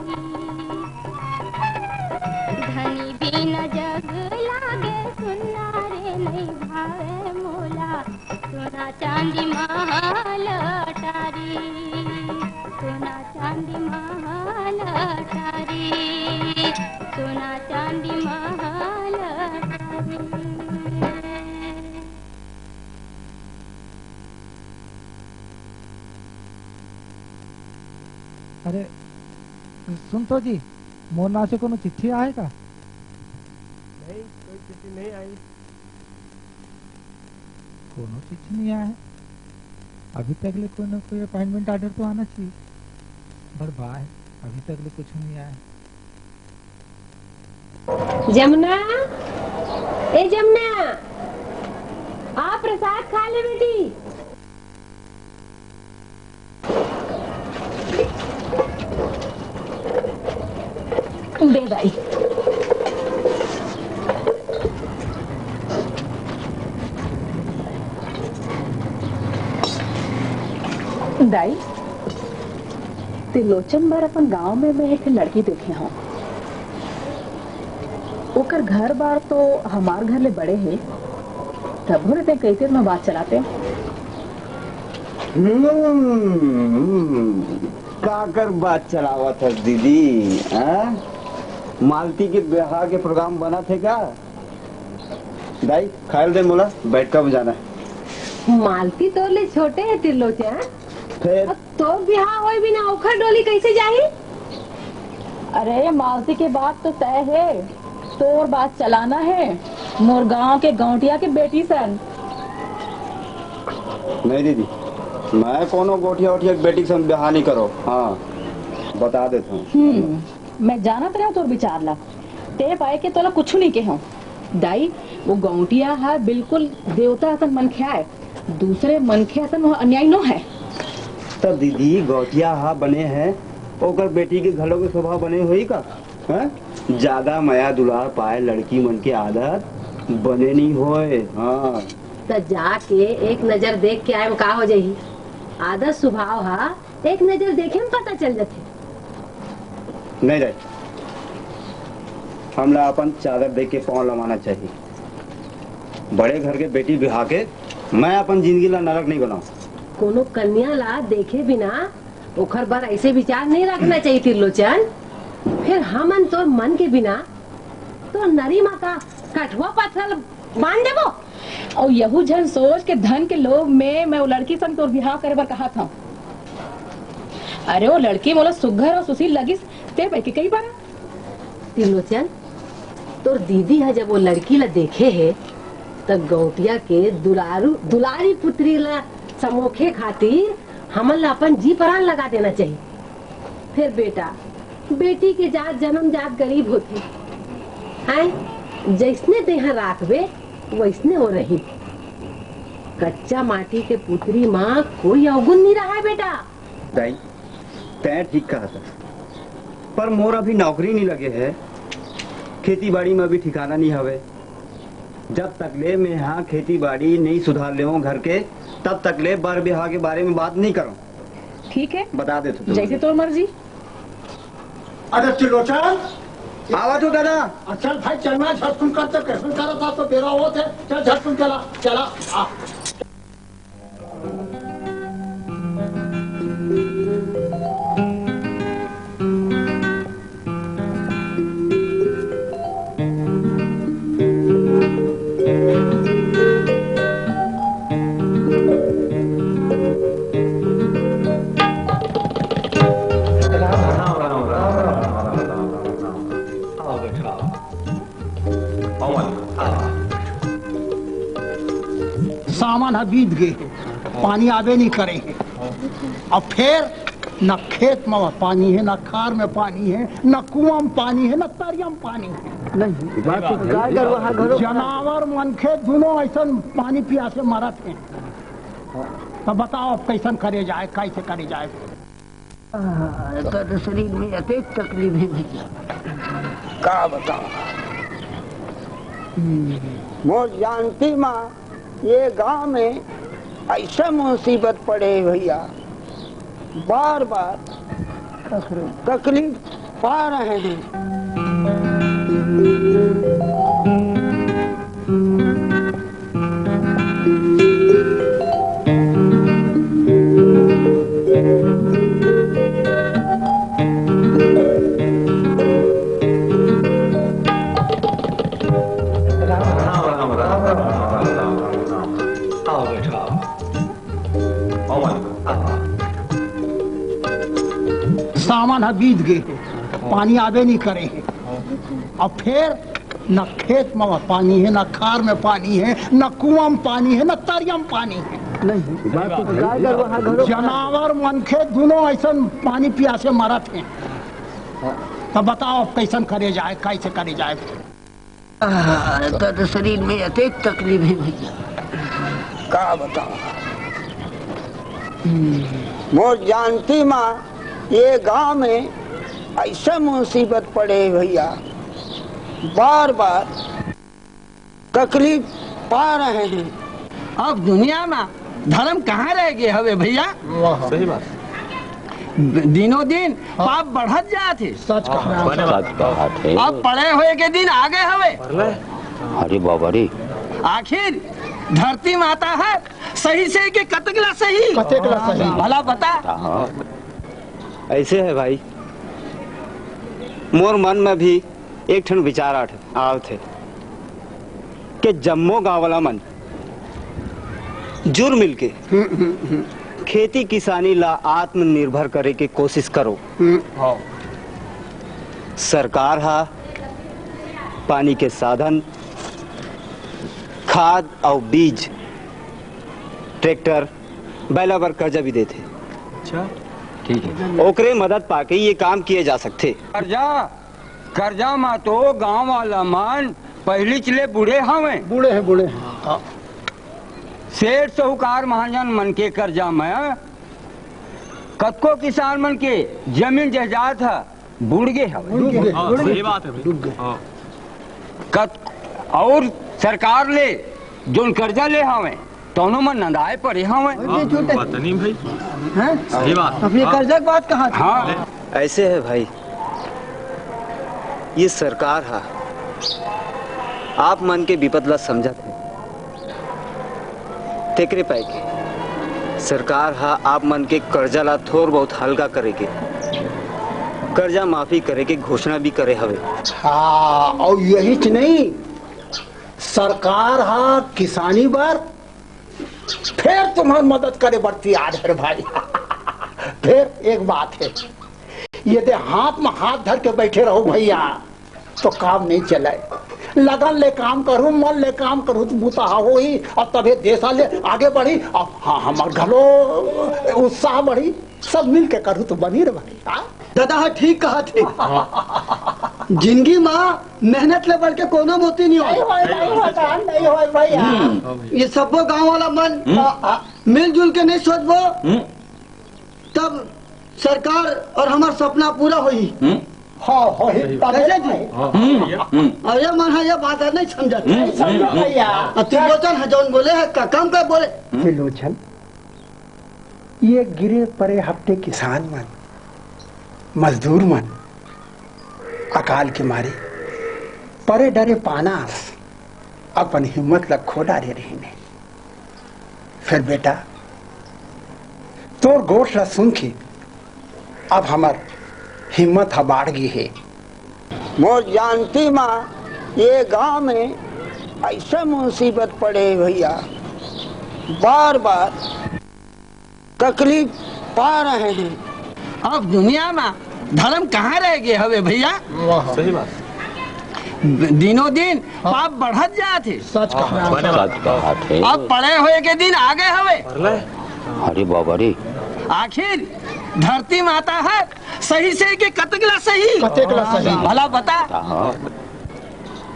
धनी बिना जग लागे, सुनना रे नहीं भावे मोला, सोना चांदी महल अटारी। सोना चांदी महल अटारी, सोना चांदी महल अटारी। अरे सुन तो जी, मोरना से कोनो चिट्ठी आएगा? नहीं, कोई चिट्ठी नहीं आई। कोनो चिट्ठी नहीं आया है अभी तक ले। कोई ना कोई अपॉइंटमेंट ऑर्डर तो आना चाहिए, पर भाई अभी तक ले कुछ नहीं आया। जमुना, ए जमुना, आप प्रसाद खा ले बेटी। दे दाई। दाई, त्रिलोचन बार अपन गांव में मैं एक लड़की देखे हूँ। ओकर घर बार तो हमार घर ले बड़े है, तब रहते कैसे में बात चलाते। काकर बात चलावत है दीदी? मालती के ब्याह के प्रोग्राम बना थे का? दाई खायल दे मोला, बैठ कर जाना है। मालती तो ले छोटे है त्रिलोचन, फिर तो ब्याह होए बिना ओखर डोली कैसे जाही? अरे मालती के बात तो तय है, तोर बात चलाना है मोर गांव के गौटिया के बेटी सन। नहीं दीदी, मैं कोनो गोठिया उठिया की बेटी से ब्याह नहीं करो। हाँ बता देता हूँ। मैं जानत रहा तोर विचार ला, ते पाए के तोला कुछ नहीं कहो। दाई वो गौटिया है बिल्कुल देवता असन मनखे है, दूसरे मनखे असन वो अन्याय नो है। तो दीदी गौटिया हा बने हैं, ओकर बेटी के घलों के स्वभाव बने हुई का? ज्यादा माया दुलार पाए लड़की मन के आदत बने नहीं होए। हाँ तो जाके एक नजर देख के आए का हो जाही? आदत स्वभाव हा एक नजर देखे में पता चल जाते। नहीं रहे, हमला अपन चादर देख के पाँव लमाना चाहिए। बड़े घर के बेटी बिहा के मैं अपन जिंदगी ला नरक नहीं बनाऊं। कोनो कन्या ला देखे बिना ओखर बार ऐसे विचार नहीं रखना चाहिए त्रिलोचन। फिर हमन तो मन के बिना तो नरी माता कठुआ पत्थर मान देबो। और यहू जन सोच के धन के लोभ में मैं वो लड़की संग तोर बिहाव करे बर कहा था। अरे वो लड़की मोला सुघर और सुशील लगिस ते पे के कई बार। त्रिलोचन तोर दीदी है जब वो लड़की ला देखे है तब गौटिया के दुलारी पुत्री ला समोखे खातिर हमन ला अपन जी प्राण लगा देना चाहिए। फिर बेटा बेटी के जात जन्म जात गरीब होती है, जैसने तेहा राखबे वैसने हो रही। कच्चा माटी के पुत्री माँ कोई अवगुण नहीं रहा है बेटा। दाई तैं ठीक कहा था, पर मोर अभी नौकरी नहीं लगे है, खेती बाड़ी में भी ठिकाना नहीं हवे। जब तक ले मैं यहाँ खेती बाड़ी नहीं सुधार ले घर के, तब तक ले बर ब्याह के बारे में बात नहीं करो। ठीक है बता दे तो जैसे तोर मर्जी। अरे त्रिलोचन आवा तो दादा। चल भाई चलना, झटकुन करते कैसे करा था तो बेरा होते। चल झटकुन चला चला आ। सामान बीत गए, पानी आवे नहीं करे। अब फिर न खेत में पानी है, न खार में पानी है, न कुआं में पानी है, न तरिया में पानी है। नहीं जनावर मनखे दोनों ऐसा पानी प्यासे मरत हैं। तो बताओ अब कैसन करे जाए, कैसे करे जाए? तो शरीर में अतेक तकलीफ है भैया, का बताओ। मोर जानती माँ ये गांव में ऐसा मुसीबत पड़े भैया, बार बार तकलीफ पा रहे हैं। सामान बीत गए, पानी आवे नहीं करे। अब फिर न खेत में पानी है, न खार में पानी है, न कुआं में पानी है, न तरिया में पानी है। नहीं जनावर मनखे दोनों ऐसा पानी प्यासे मरत हैं। तो बताओ अब कैसन करे जाए, कैसे करे जाए? तो शरीर में अतेक तकलीफ है भैया, का बताओ। मोर जानती माँ ये गांव में ऐसा मुसीबत पड़े भैया, बार बार तकलीफ पा रहे हैं। अब दुनिया में धर्म कहाँ रह गए हवे भैया? सही बात। दिनों दिन पाप बढ़त जाते। सच कहा थे। अब पड़े हुए के दिन आगे हवे। अरे बाबा रे, आखिर धरती माता है सही से के कतकला सही भला बता। ऐसे है भाई, मोर मन में भी एक ठन विचार आव थे कि जम्मो गाँव वाला मन जुर मिलके खेती किसानी ला आत्मनिर्भर करे के कोशिश करो। सरकार हा पानी के साधन, खाद और बीज, ट्रैक्टर, बैला पर कर्जा भी देते। अच्छा ठीक है, ओकरे मदद पाके ये काम किए जा सकते। कर्जा में तो गांव वाला मन पहली चले बूढ़े हवे। सेठ साहूकार महाजन मन के कर्जा में कतको किसान मन के जमीन जायदाद है बुड़ गए सही बात है। और सरकार ले जो कर्जा ले हवे दोनों में नंदाए पड़े हवे। भाई सही बात। अब ये कर्जा की बात कहाँ थी? हाँ ऐसे है भाई, ये सरकार है आप मन के विपद ला समझत है। तेकरे पाए के सरकार हा आप मन के कर्जा ला थोड़ बहुत हल्का करे के, कर्जा माफी करे के घोषणा भी करे हवे। हाँ, और यही च नहीं, सरकार हा किसानी बार फिर तुम्हारी मदद करे बढ़ती आज है भाई। फिर एक बात है, यदि हाथ में हाथ धर के बैठे रहो भैया तो काम नहीं चले। लगन ले काम करूं, मन ले काम करूं तो बूता हो ही, और तभी देशा ले आगे बढ़ी। और हाँ हमार घलो उत्साह बढ़ी, सब मिल के करूं तो बनी रह भाई। दादा ठीक कहा थे। जिंदगी माँ मेहनत ले बढ़ के कोनो मोती नहीं हो भैया। ये सबको गांव वाला मन मिलजुल के नहीं सोचबो तब सरकार और हमार सपना पूरा होई। हाँ अरे मन है ये बात है नहीं समझा भैया। त्रिलोचन है जौन बोले है काम कर बोले। त्रिलोचन, ये गिरे परे हफ्ते किसान मन, मजदूर मन अकाल के मारे परे डरे पानास अपन हिम्मत लग खो डाले रही। फिर बेटा तोर गोठ ला सुन के अब हमार हिम्मत बाढ़ गई है। मोर जानती माँ ये गांव में ऐसा मुसीबत पड़े भैया, बार बार तकलीफ पा रहे हैं। अब दुनिया में धर्म कहाँ रह गए हवे भैया? सही बात। दिनों दिन पाप बढ़त जाते। सच कहा थे। अब पड़े हुए के दिन आगे हवे। अरे बाबा रे, आखिर धरती माता है सही से के कतकला सही भला बता।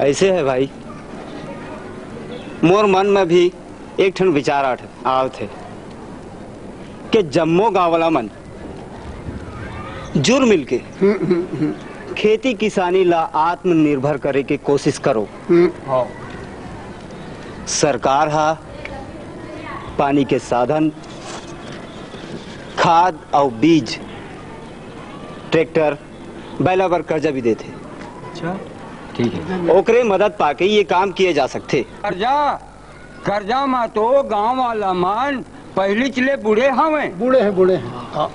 ऐसे है भाई, मोर मन में भी एक ठन विचार आव थे कि जम्मो गाँव वाला मन जुर मिलके खेती किसानी ला आत्मनिर्भर करे के कोशिश करो। सरकार हा पानी के साधन, खाद और बीज, ट्रैक्टर, बैला पर कर्जा भी देते। अच्छा ठीक है, ओकरे मदद पाके ये काम किए जा सकते। कर्जा में तो गांव वाला मन पहली चले बूढ़े बूढ़े हैं।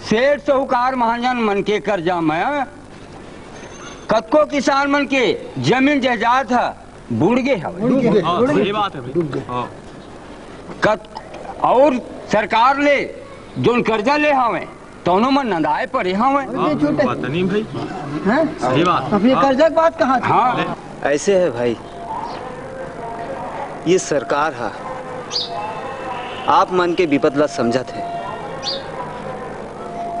सेठ साहूकार महाजन मन के कर्जा में कतको किसान मन के जमीन जायदाद है बुड़ गए सही बात है। और सरकार ले जो कर्जा ले हवे दोनों में नंदाए पड़े हवे। भाई सही बात। अब ये कर्जा की बात कहाँ थी? हाँ ऐसे है भाई, ये सरकार है आप मन के विपद ला समझत है।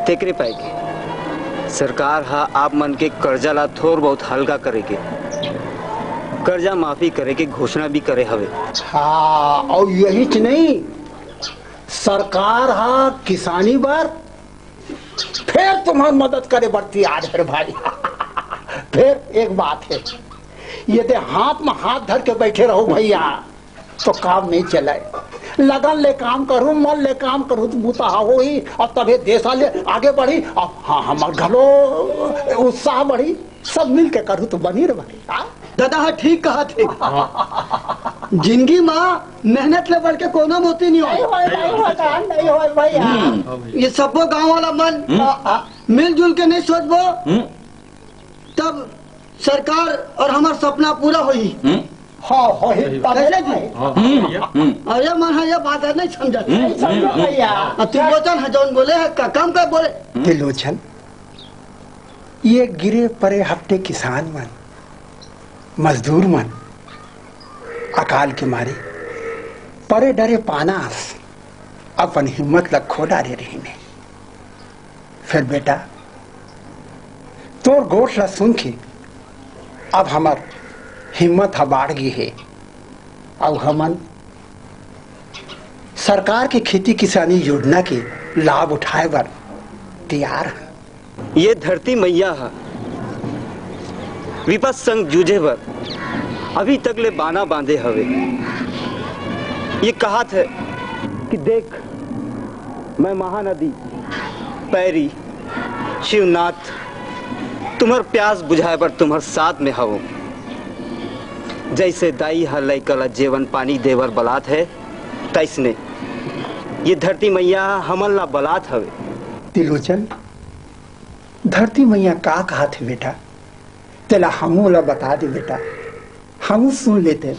तेकरे पाए के सरकार हा आप मन के कर्जा ला थोड़ बहुत हल्का करे के, कर्जा माफी करे के घोषणा भी करे हवे। हाँ, और यही च नहीं, सरकार हा किसानी बार फिर तुम्हारी मदद करे बढ़ती आज है भाई। फिर एक बात है, यदि हाथ में हाथ धर के बैठे रहो भैया तो काम नहीं चलाए। लगन ले काम करूं, मन ले काम करूं तो मुता हो ही, और तभी देशा ले आगे बढ़ी, और हाँ हमार घलो उत्साह बढ़ी, सब मिल के करूं तो बनी रह भाई। दादा हाँ ठीक कहा थे। जिंदगी माँ मेहनत ले बढ़ के कोनो मोती नहीं हो। ये सबको गांव वाला मन मिलजुल के नहीं सोचबो तब सरकार और हमार सपना पूरा होई। हाँ हो ही अरे मन है ये बात है नहीं समझा त्रिलोचन है जौन बोले है काम का बोले। त्रिलोचन ये गिरे परे हफ्ते किसान मन, मजदूर मन अकाल के मारे परे डरे पानास अपन हिम्मत लग खो डारे रही ने। फिर बेटा तोर गोठ ला सुन के अब हमार हिम्मत बाढ़ गई है। अब हमन सरकार के खेती किसानी योजना के लाभ उठाए बर तैयार है। ये धरती मैया है विपस संग जूझे बर अभी तक ले बाना बांधे हवे। ये कहात है कि देख मैं महानदी पैरी शिवनाथ तुम्हार प्यास बुझाए पर तुम्हार साथ में हवो। जैसे दाई हर लैकला जीवन पानी देवर बलात है तैसने ये धरती मैया हमन ला बलात हवे। त्रिलोचन धरती मैया का कहा थे बेटा, तेला हमू ला बता दे बेटा, हम सुन लेते।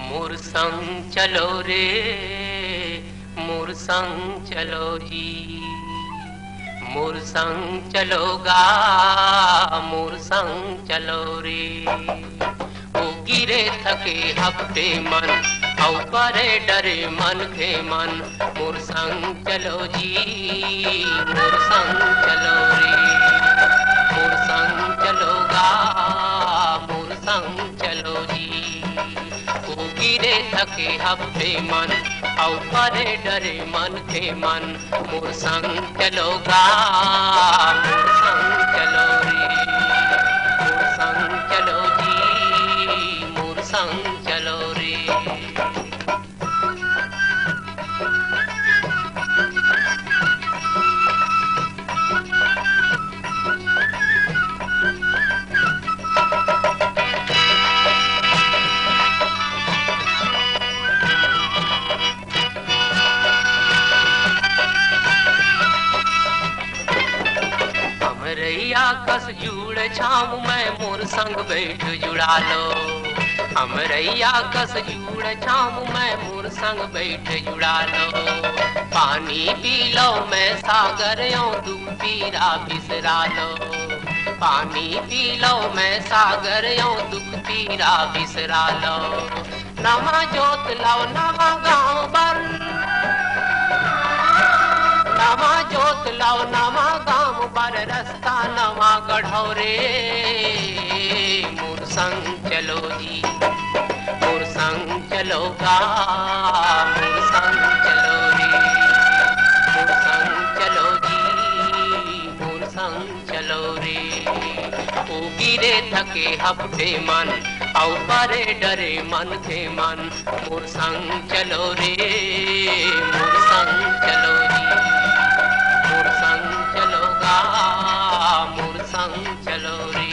मोर संग चलो रे मोर संग चलो जी, मोर संग चलोगा मोर संग चलो रे। ओ गिरे थके हफ्ते मन औ परे डरे मन के मन, मोर संग चलो जी मोर संग चलो रे। मोर संग चलोगा मोर संग चलो जी, गिरे थके हफ्ते मन औ परे डरे मन के मन, मोर संग चलोगा मोर संग चलो रे। मोर संग चलो जी मोर संग चलो रे। कस जुड़ छाव में मोर संग बैठ जुड़ा लो। हमरैया कस जुड़ छाव में मोर संग बैठ जुड़ा लो। पानी पी लो मैं सागर यो दुख पीरा बिसरा लो। पानी पी लो मैं सागर यो दुख पीरा बिसरा लो। नवा जोत लाओ नवा गाँव बर, नवा जोत लाओ नवा गाँव पर रास्ता नवा गढ़ो रे। मोर संग चलो जी मोर संग चलोगा मोर संग चलो रे। मोर संग चलो जी मोर संग चलो रे। ओ गिरे थके हफ्ते मन औ परे डरे मन के मन, मोर संग चलो रे मोर संग चलो जी मोर संग चलोगा मोर संग चलो रे।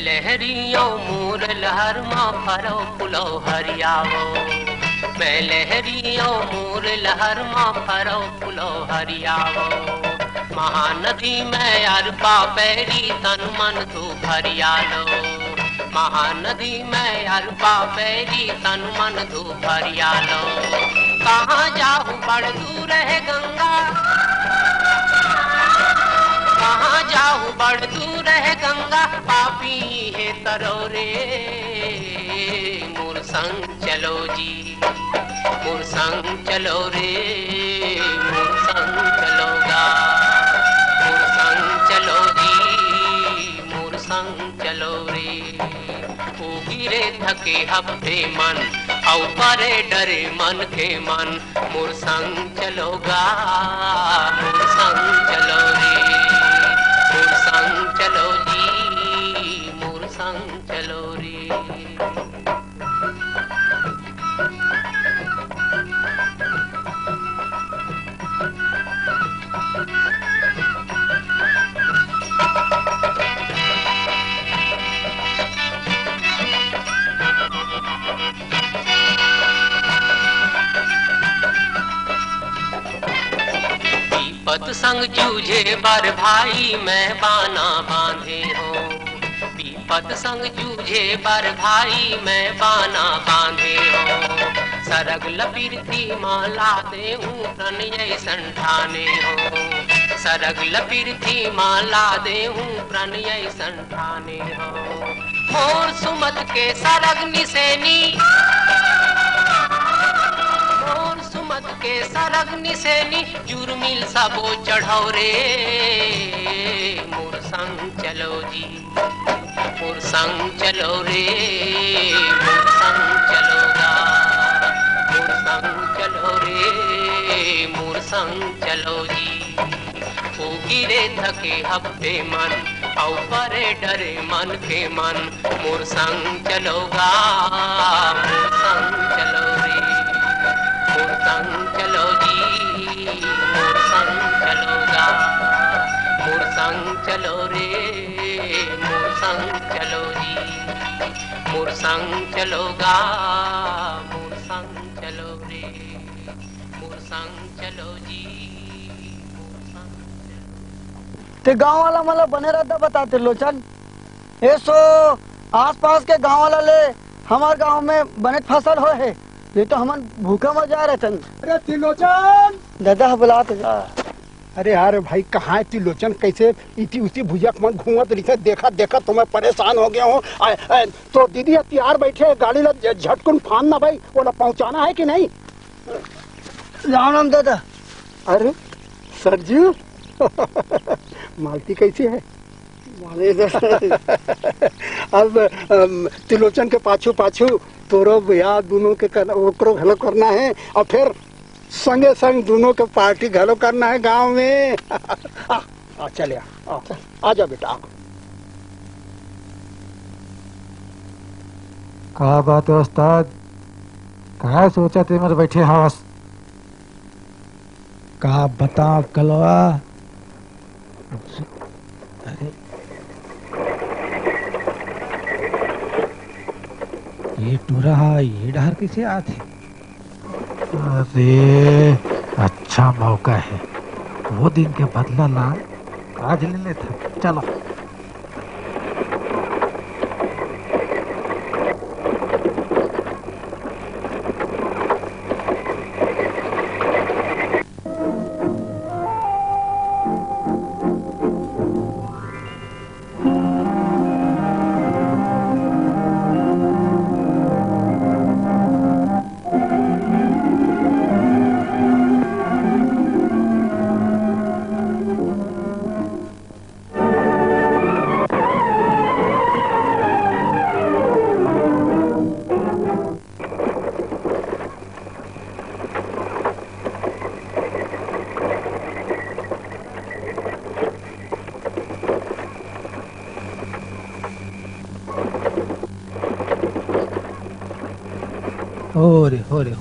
लहरियों मोर लहर मा फरो फुलो हरियावो। मैं लहरियो मोर लहर मा फरो फुलो हरियावो महानदी में अरपा पैरी तन मन तू भरियालो महानदी में अरपा पैरी तन मन तू भरियालो कहाँ जाहू बड़ दूर है गंगा कहाँ जाहू बड़ दूर है गंगा पापी है तरोरे मोर संग चलो जी मोर संग चलो रे मोर संग चलोगा मोर संग चलो जी मोर संग चलो रे ओ गिरे थके हफ्ते मन औ परे डरे मन के मन मोर संग चलोगा मोर संग चलो रे मोर संग चलो जी मोर संग चलो रे विपत संग जूझे बर भाई मैं बाना बांधे हो विपत संग जूझे बर भाई मैं बाना बांधे हो सरग लपीरती माला दे हूँ प्रणय संठाने हो सरग लपीरती माला दे हूँ प्रणय संठाने हो मोर सुमत के सरग निसेनी मोर सुमत के सरग निसेनी जुर्मिल सबो चढ़ो रे मोर संग चलो जी मोर संग चलो रे मोर संग चलोगा मोर संग चलो रे मोर संग चलो जी ओ गिरे थके हफ्ते मन औ परे डरे मन के मन मोर संग चलोगा मोर संग चलो रे मोर संग चलो जी मोर संग चलोगा मोर संग चलो रे मोर संग चलो जी मोर संग चलोगा मोर संग चलो रे मोर संग चलो जी ते गांव वाला मला बने रहता बताते लोचन ये सो आस पास के गांव वाला ले हमारे गांव में बने फसल हो है ये तो हमन भूखा मर जा रहे थे अरे तिलोचन दादा बुलाते अरे यार भाई कहाँ है तिलोचन कैसे इतनी उसी भुजिया मन घूमत रही देखा देखा तो मैं परेशान हो गया हूँ तो दीदी तैयार बैठे गाड़ी ला झटकुन फान ना भाई वो पहुँचाना है कि नहीं राम राम दादा अरे सरजू मालती कैसी है अब तिलोचन के पाछू पाछू तोरो ब्याह दोनों के ओकरो घलो करना है और फिर संगे संग दोनों के पार्टी घलो करना है गांव में चले आ जा बेटा क्या बात है उस्ताद क्या सोचा थे मेरे बैठे हास का बता कलवा अरे ये टूरा ये डहर किसे आते अरे अच्छा मौका है वो दिन के बदला ला आज ले लेता चलो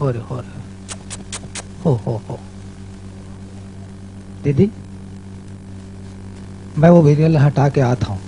हो रे हो दीदी मैं वो वीडियो हटा के आता हूँ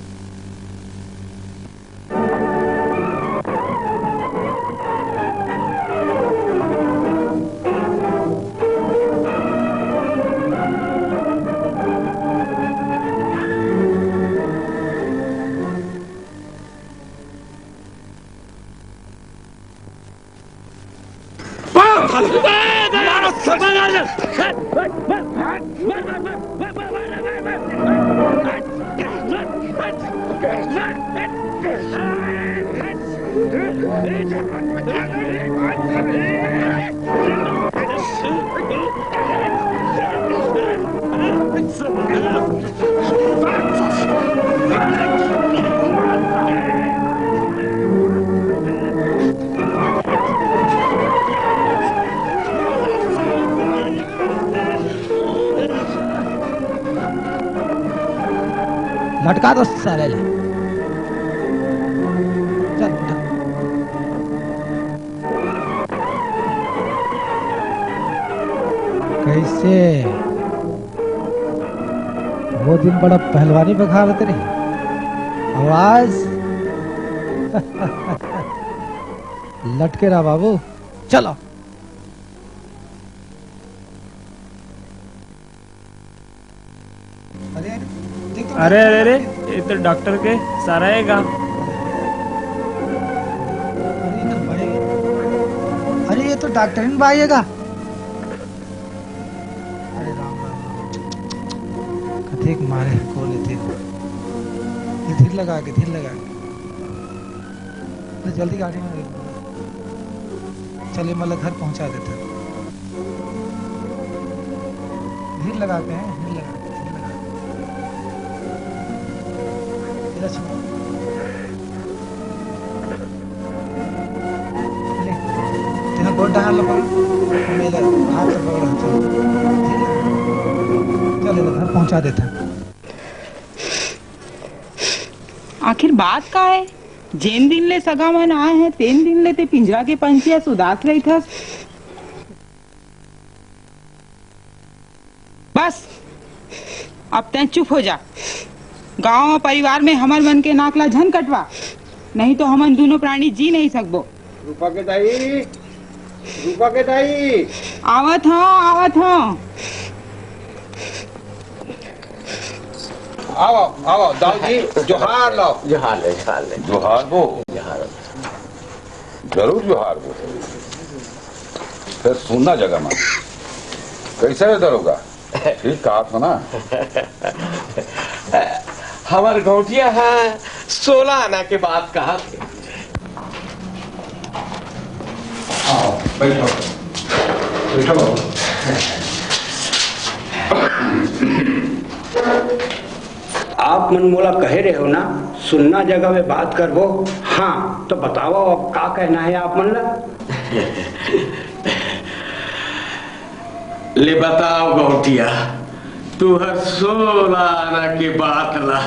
लटका दो साले ले। चल उठा। कैसे वो दिन बड़ा पहलवानी बखावत रही आवाज लटके रहा बाबू। चलो अरे अरे अरे ये तो डॉक्टर के सारा है काम। अरे ये तो डॉक्टरीन भाईएगा। अरे राम राम कथे मारे को लेते धीर लगा के तो जल्दी गाड़ी में चले मतलब घर पहुंचा देते। धीर लगाते हैं गोड डाल मेरे हाथ से पकड़ा चल घर पहुंचा देता। आखिर बात का है? जेन दिन ले सगा मन आए हैं तेन दिन ले ते पिंजरा के पंछिया उदास रही था। बस अब तय चुप हो जा। गांव परिवार में हमर मन के नाकला झन कटवा, नहीं तो हमन दोनों प्राणी जी नहीं सकबो। रूपा के दाई आवत हाँ आओ दाऊ जी जोहार लो। जोहार ले जोहार बो जरूर जोहार बो। फिर सुनना जगह में कैसे है दरोगा? ठीक कहा था ना? हमारे गौटिया है 16 आना के बाद कहा थे। बैठो आप मन मोला कहे रहे हो ना सुनना जगह में बात करबो। हाँ तो बताओ अब का कहना है आप मन ला? ले बताओ गौटिया तू हर 16 आना की बात ला।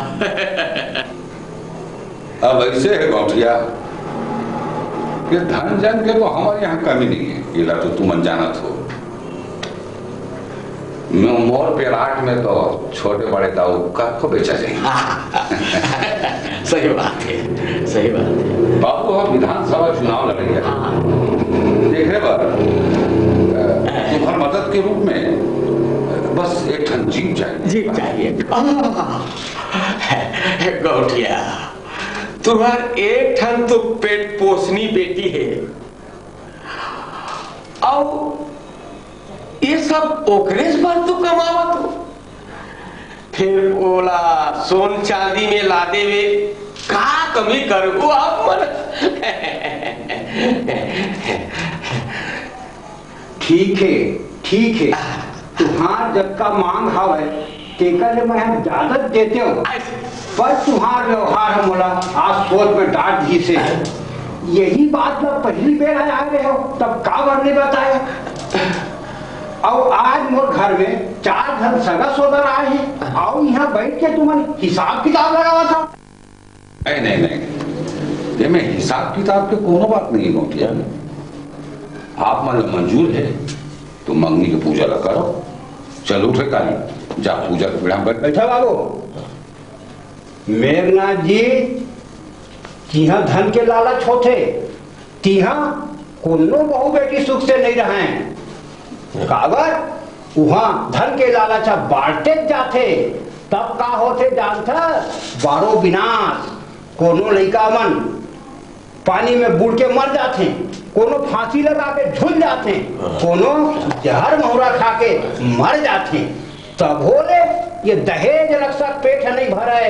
अब ऐसे है गौटिया कि धन जन के तो हमारे यहाँ कमी नहीं है। ये ला तो तुम अनजानत हो। मोर पेराट में तो छोटे बड़े दाऊ का को बेचा जाएगा। सही बात है बाबू हम विधानसभा चुनाव लड़ेंगे। देखे बार तुम्हारी मदद के रूप में बस एक ठन जीप चाहिए। गौटिया तुम्हार एक ठन तो पेट पोसनी बेटी है और ये सब ओकरेज पर तू कमावत हो। फिर ओला सोन चांदी में ला देवे का कमी करबो आप मन। ठीक है तुम्हार जब का मांग हवे तेकर ले मैं इजाजत देते हो, पर तुम्हार व्यवहार मोला आज सोच में डांट दी से। यही बात जब पहली बेर आ रहे हो तब का वर्णे बताया। और आज मोर घर में 4 घर सगा सोदर आए हैं और यहाँ बैठ के तुम्हारे हिसाब किताब लगावा था। नहीं ये में हिसाब किताब के कोनो बात नहीं गौटिया। आप मन मंजूर है तो मंगनी की पूजा ला करो। चलो उठे काली जा पूजा के बिड़ा पर बैठा बाबू। मेघनाथ जी तिहा धन के लालच होते तिहा कोनो बहु बेटी सुख से नहीं रहे। काबर वहां धन के लालच बांटते जाते तब का होते जानता बारो विनाश। कोनो लड़का मन पानी में बुड़ के मर जाते, कोनो फांसी लगा के झुल जाते, कोनो जहर महुरा खा के मर जाते। तब होले ये दहेज रक्षा पेट नहीं भरे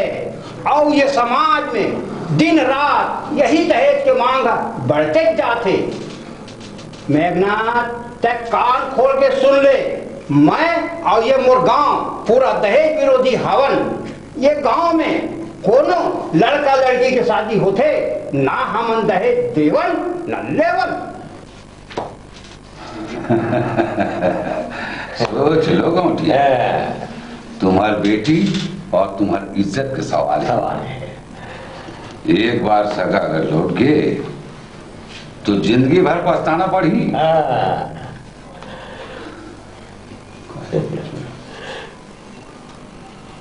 और ये समाज में दिन रात यही दहेज के मांग बढ़ते जाते। मेघनाथ ते कान खोल के सुन ले, मैं और ये मोर गांव पूरा दहेज विरोधी हवन। ये गांव में कोनो लड़का लड़की के शादी होते ना हमन दहेज देवन न लेवन। सोच लो गौटिया, तुम्हारी बेटी और तुम्हारी इज्जत के सवाल है। एक बार सगा अगर लौट गए तो जिंदगी भर पछताना पड़ी।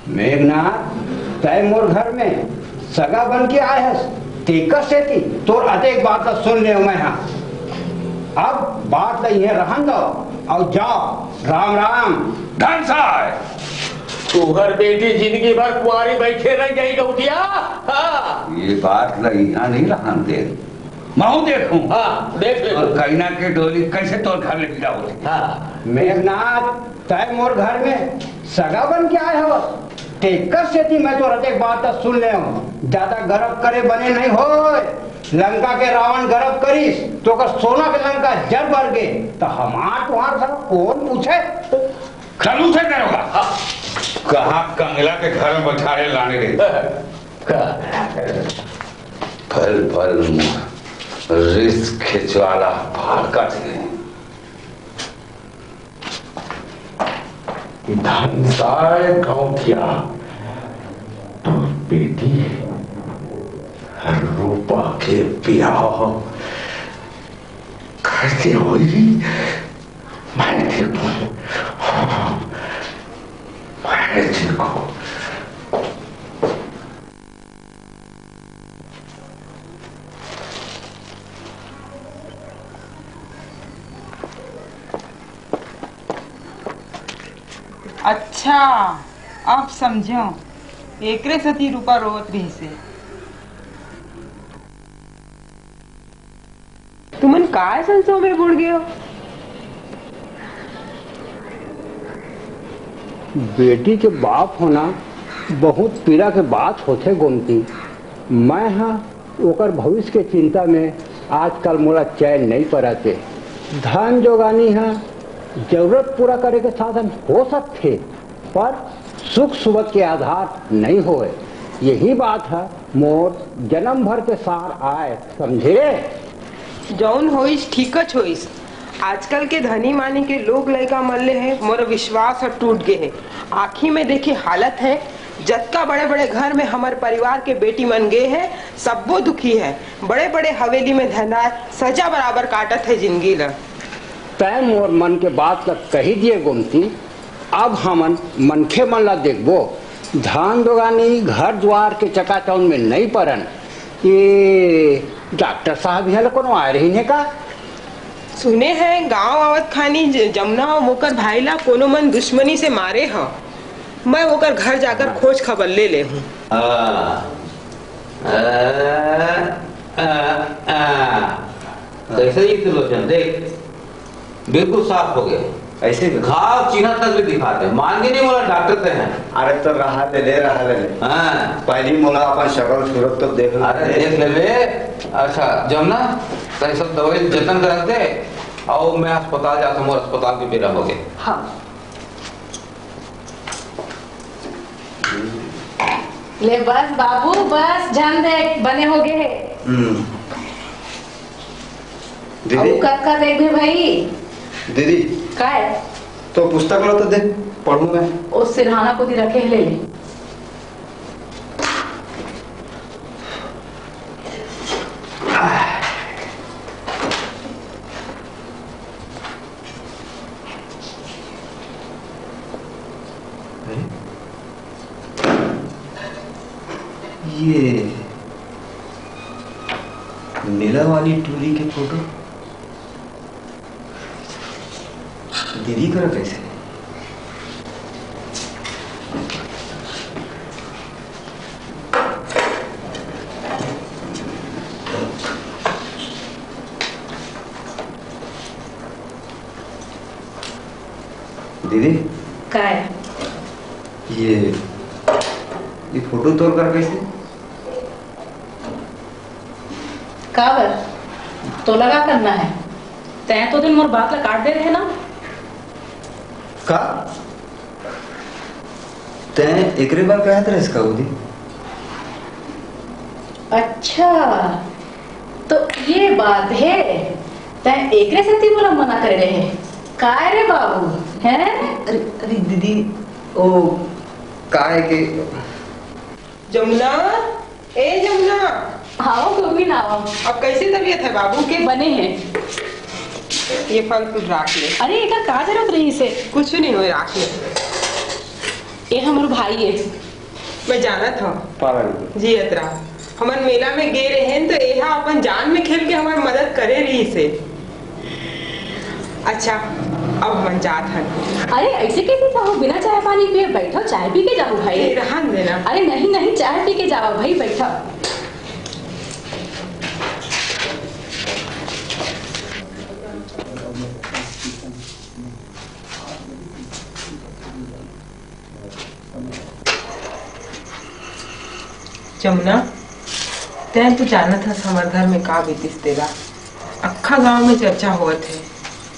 मेघनाथ तय मोर घर में सगा बन के आए है तेकर से थी तोर अतेक बात सुन ले मैं। हाँ अब बात नहीं है रहन दो और जाओ। राम राम। धन साय तुहर बेटी जिंदगी भर कुआरी बैठे रह गई गौटिया। हाँ। ये बात यहाँ नहीं रहन दे। मैं देखूं। हाँ देख ले। और कईना के डोली कैसे तोर घर लेके जाओ। हाँ। मेघनाथ तय मोर घर में सगा बन के आए हो टेकर से थी मैं तो रतेक बात सुन ले हूँ। ज्यादा गर्व करे बने नहीं हो। लंका के रावण गर्व करीस तो अगर सोना के लंका जर भर गए तो हमार तुम्हार सब कौन पूछे। खलू से करोगा। कहा कंगला के घर में बैठारे लाने गए। फल फल रिस्क खिंचवाला भाड़का थे। धनसाय गौटिया तो बेटी रूपा के ब्याह कैसे हुई मैं देखूं। मैं देखूं। अच्छा अब समझो एकरे सती रूपा रोत रही से। तुमन काय संसो में बुड़ गए हो। बेटी के बाप होना बहुत पीड़ा के बात होते गोमती। मैं हाँ ओकर भविष्य के चिंता में आजकल मोला चैन नहीं पड़ाते। धन जोगानी है जरूरत पूरा करे के साधन हो सकते पर सुख सुबह के आधार नहीं होए। यही बात है मोर जन्म भर के सार आए समझे। जौन होइस ठीकच होइस। आजकल के धनी मानी के लोग लड़का मल्ले हैं मोर विश्वास और टूट गए है। आँखी में देखे हालत है जत्का बड़े बड़े घर में हमारे परिवार के बेटी मन गए हैं सबो दुखी है। बड़े बड़े हवेली में धंधा सजा बराबर काटत है जिंदगी ला। तय मोर मन के बात का कही दिए गोमती। अब हमन मनखे मन ला देखबो। धान दोगानी घर द्वार के चकाचौन में नहीं पड़न। ये डॉक्टर साहब यहाँ कोनो आए रही ने का सुने हैं गांव आवत खानी जमुना और मोकर भाई ला कोनो मन दुश्मनी से मारे हैं। मैं होकर घर जाकर खोज खबर ले ले हूँ। कैसे ही त्रिलोचन देख बिल्कुल साफ हो गए। ऐसे घाव चिन्ह तक भी दिखाते मान के नहीं बोला डॉक्टर से हैं। अरे तो रहा ले हाँ पहली मोला अपन शक्ल सूरत तो देख अरे देख ले। अच्छा जमुना तो सब दवाई जतन कर दे और मैं अस्पताल जाता हूँ। अस्पताल भी मेरा हो गया। हाँ ले बस बाबू बस जान दे बने हो गए। दीदी का देख भी भाई दीदी का है तो पुस्तक लो तो देख पढ़ू मैं। उस सिरहाना को दी रखे ले ले। ये नीला वाली टूरी के फोटो दीदी करो कैसे। दीदी का है ये फोटो तोड़ कर कैसे? काबर तो लगा करना है, तय तो दिन मोर बात ला काट दे रहे ना। का तय एकरे बार कहा था इसका उदी? अच्छा तो ये बात है, तय एकरे से ती बोला मना करे रहे काय रे बाबू हैं? अरे दीदी ओ काय के जमुना, ए जमुना, आओ कभी ना आओ। अब कैसी तबीयत है बाबू के? बने हैं। ये फल फूल राख ले। अरे एक का जरूरत रही से? कुछ नहीं हो, राख ले। ये हमारे भाई है। मैं जाना था पागल जी अतरा हमन मेला में गे रहे हैं तो यह अपन जान में खेल के हमारी मदद करे रही से। अच्छा अब मन जात हन। अरे ऐसे कैसे जाओ, बिना चाय पानी पिए बैठो, चाय पी के जाओ भाई। रहन देना। अरे नहीं नहीं, चाय पी के जाओ भाई, बैठो। जमुना, तैं तो जाना था हमारे घर में का बीतीस तेरा। अक्खा गांव में चर्चा हुआ थे,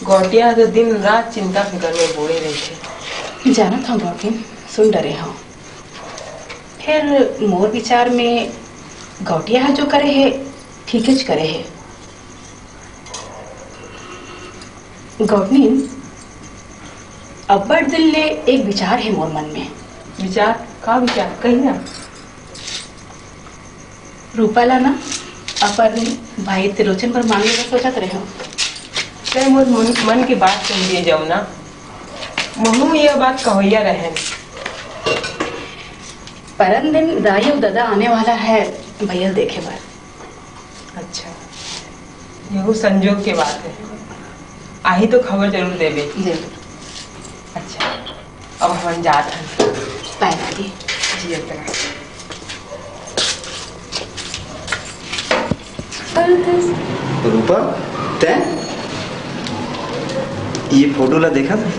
गौटिया तो दिन रात चिंता फिकर में बोले रहे थे। जाना था गौटिन, सुन डरे हो। फिर मोर विचार में गौटिया जो करे है ठीक ज करे है। गौटनीन अब्बड़ दिल ले एक विचार है मोर मन में। विचार का विचार कही ना। रूपाला ना अपन भाई तिरोचन पर मांगे का सोचत रहे हो। तय मोर मन की बात सुन दिए जाओ ना, महू यह बात कहैया रहे। परम दिन दाई और दादा आने वाला है भैया देखे बार। अच्छा यह संजोग के बात है, आई तो खबर जरूर देवे। अच्छा अब हम जात हैं। बाय दादी जी अतरा। रूपा तै ये फोटो ला देखा था?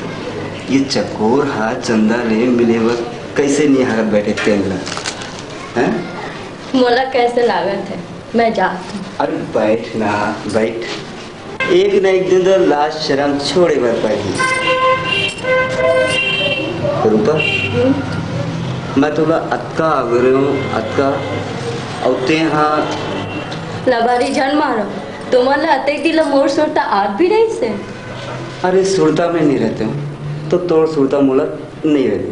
ये चकोर हाथ चंदा ले मिले वक्त कैसे निहारत बैठे तेल ला हैं? मोला कैसे लागत है, मैं जाती हूँ। अरे बैठ ना बैठ, एक न एक दिन तो लाज शर्म छोड़े बर पाएगी। रूपा मैं तुला अतका आग्रह हूँ, अतका औते हाँ लबारी जन मारो, तुम्हारा अतेक दिला मोर सुरता आप भी रही से। अरे सुरता में नहीं रहते हूँ तो तोड़ सुरता मोला नहीं रहती।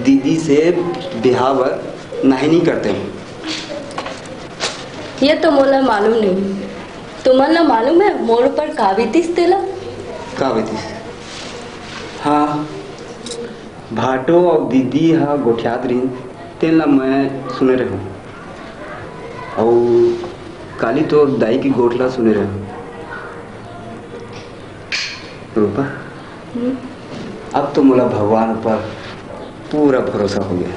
दीदी से बिहावर नहीं करते हूँ। ये तो मोला मालूम नहीं, तुम्हारा मालूम है मोर पर का बीतीस तेला? का बीतीस? हाँ भाटो और दीदी हाँ गोठियात रही तेला मैं सुने रहे हूँ, और काली तो दाई की गोठला सुने रहे हूँ। रूपा अब तो मोला भगवान पर पूरा भरोसा हो गया।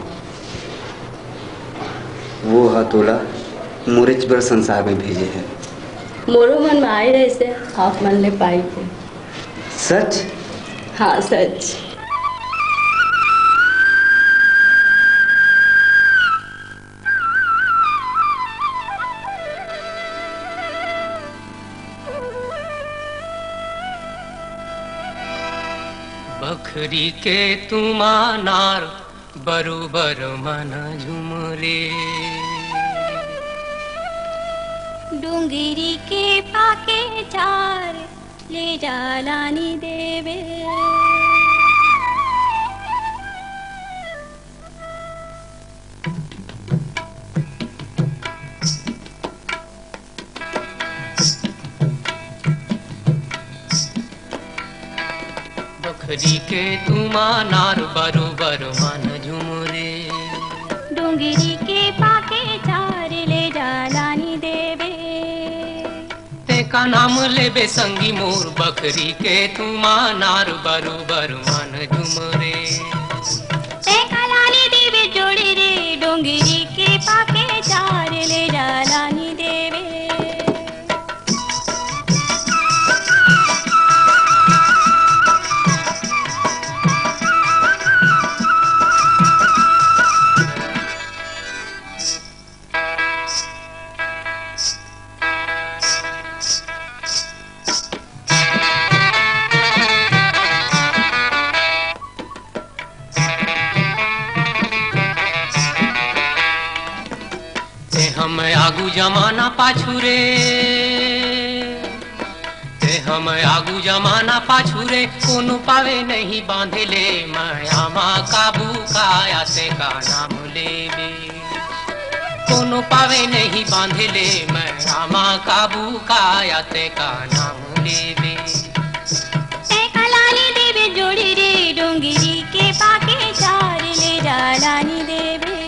वो हा तोला मुरेच पर संसार में भेजे हैं। मोरो मन में आए रहे से आप मन ले पाई थे। सच? हाँ सच। बखरी के तुमा नार बरोबर मन झुमरे, डूंगरी के पाके चार ले जालानी देवे। बखरी के तुमा नार बरोबर मन झुमरे, डूंगरी के पाके चार ले जालानी देवे। ते का नाम लेबे संगी मोर, बखरी के तुमा नार बरोबर मन झुमरे। ते का लानी देवे जोड़े रे, डूंगरी के पाके चार ले जालानी देवे। हम आगू जमाना पाछू रे, ते हम आगू जमाना पाछू रे, कोनो पावे नहीं बांधे ले, माया माँ काबू काया ते का नाम लेबे, कोनो पावे नहीं बांधे ले, माया माँ काबू काया ते का नाम लेबे। ते कलानी देवे जोड़ी रे, डोंगिरी के पाके चार ले जालानी देवे।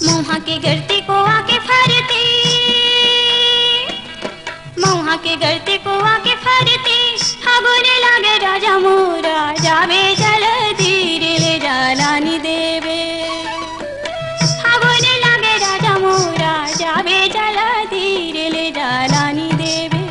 मोहा के गर्ते को आके फरते, मोहा के गर्ते को आके फरते, फागुने लागे राजा मोरा, जावे चल धीरे ले जालानी देवे, फागुने लागे राजा मोरा, जावे चल धीरे ले जालानी देवे।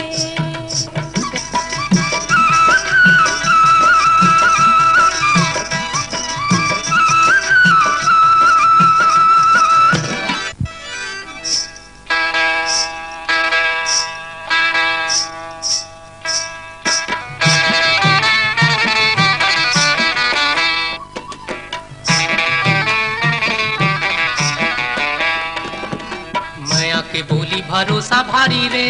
भरोसा भारी रे,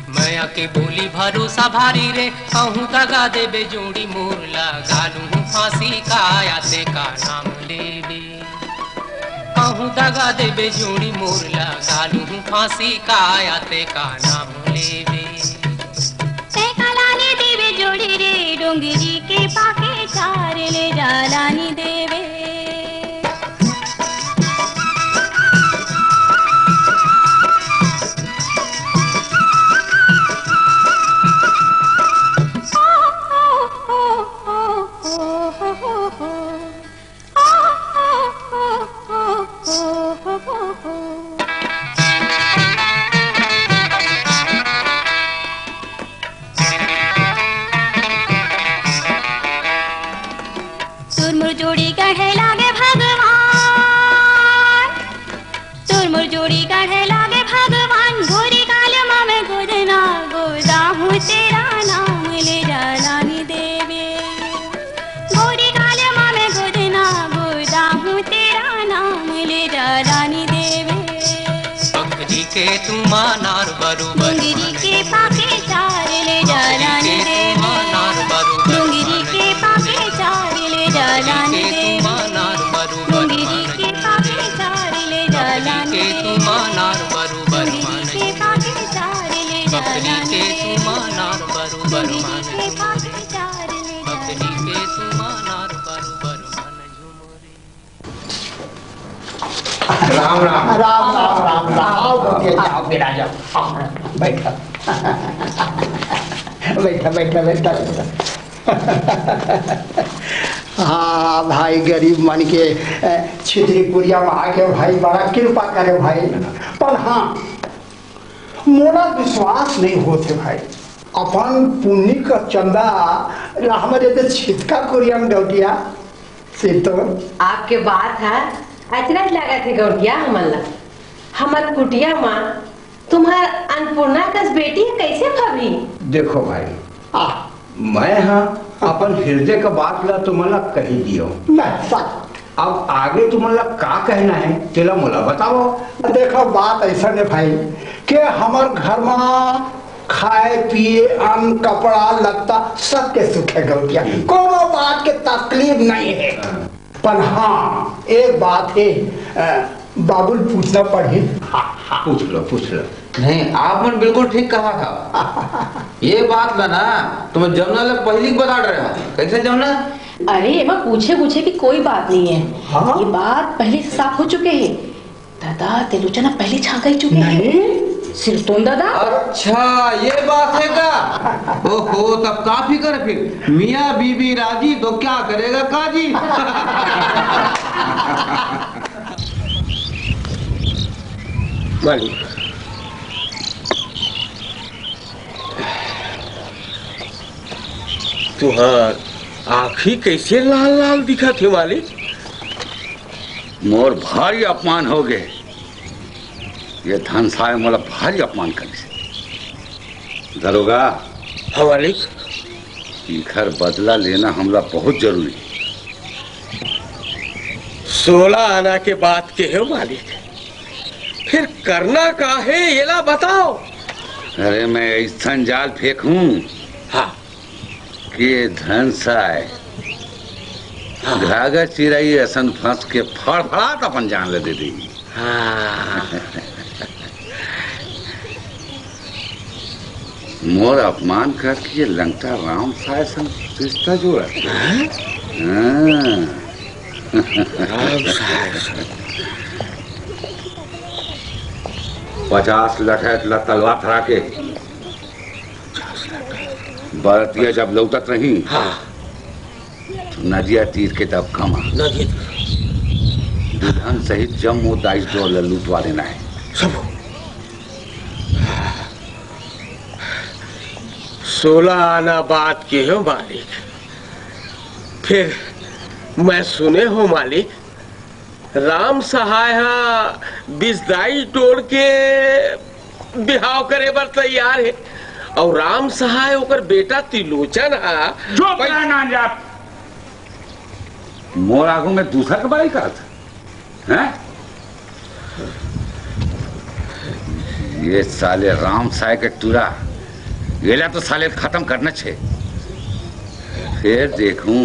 माया के बोली भरोसा भारी रे, कहूँ दगा देबे जोड़ी मोर लगा लूँ फांसी काया ते का नाम लेबे, कहूँ दगा देबे जोड़ी मोर लगा लूँ फांसी काया ते का नाम लेबे। ते कलानी देवे जोड़ी रे, डोंगिरी के पाके चार ले जालानी देवे। तुरमुर जोड़ी कहे लागे भगवान, तुरमुर जोड़ी कहे लागे भगवान, गोरी कालमा में गोदना गोदा हूँ तेरा नाम ले जालानी देवे, गोरी कालमा में गोदना गोदा हूँ तेरा नाम ले जालानी देवे। पंकजी के तुम नार बरोबर, डोंगिरी के पाके चार ले जालानी देवे, डोंगिरी के पाके चार ले जालानी देवे, डोंगिरी के पाके चार ले जालानी देवे, डोंगिरी के पाके चार ले जालानी देवे, डोंगिरी के पाके चार ले जालानी राम राम राम राम राम राम, आओ बेटा जाओ, बैठा बैठा बैठा बैठा। हाँ भाई, गरीब मन के छिद्रीपुरिया में आके भाई बड़ा कृपा करे भाई, पर हाँ मोरा विश्वास नहीं होते भाई, अपन पुण्य का चंदा हमारे तो छिटका कुरिया में डौटिया से तो आपके बात है अचरज लगा थे गौटिया हमला, हमार कुटिया माँ तुम्हार अन्नपूर्णा कस बेटी है कैसे भाभी? देखो भाई, मैं हाँ अपन हृदय का बात ला तुम्हारा कही दियो, अब आगे तुम्हारा का कहना है तेला मोला बताओ। देखो बात ऐसा है भाई कि हमार घर में खाए पिए अन्न कपड़ा लगता सबके सुख है गौटिया, कोनो बात के तकलीफ नहीं है, पर हाँ एक बात है बाबुल पूछना पड़े। पूछ लो। नहीं आपने बिल्कुल ठीक कहा था, ये बात ना तुम्हें जमुना लग पहली बता रहे हो, कैसे जमुना? अरे एमा पूछे की कोई बात नहीं है, हाँ? ये बात पहले से साफ हो चुके हैं, दादा तेलुचना पहले छाका ही चुके हैं। सिर्फ तुम दादा? अच्छा ये बात है का? ओहो तब काफी कर, फिर मियाँ बीबी राजी तो क्या करेगा काजी। मालिक तुहार आँखी कैसे लाल लाल दिखा थे मालिक? मोर भारी अपमान हो गए। ये धन साय मोला भारी अपमान करे। दरोगा हाँ मालिक, इखर बदला लेना हमला बहुत जरूरी। 16 आना के बाद के है मालिक, फिर करना का है ये ला बताओ। अरे मैं ऐसा जाल फेंकूं हाँ कि धन साय घाघर चिराई ऐसन फंस के फड़फड़ात अपन जान ले दे दी। मोर अपमान करके ये लंका राम साय संग रिश्ता जोड़ा। राम साय 50 लठैत तलवार धरा के बरतिया जब लौटत रही तो नदिया तीर के तब कमा दुल्हन सहित जम्मू दाइस डॉलर लूटवा देना है सब। 16 आना बाद के हो मालिक, फिर मैं सुने हो मालिक राम सहाय बिजदाई तोड़ के बिहाव करे बर तैयार है और राम सहाय होकर बेटा त्रिलोचन मोर आगू में दूसरा के बाई कहा था हैं? ये साले राम साय के टूरा गेला तो साले खत्म करना छे। फिर देखूं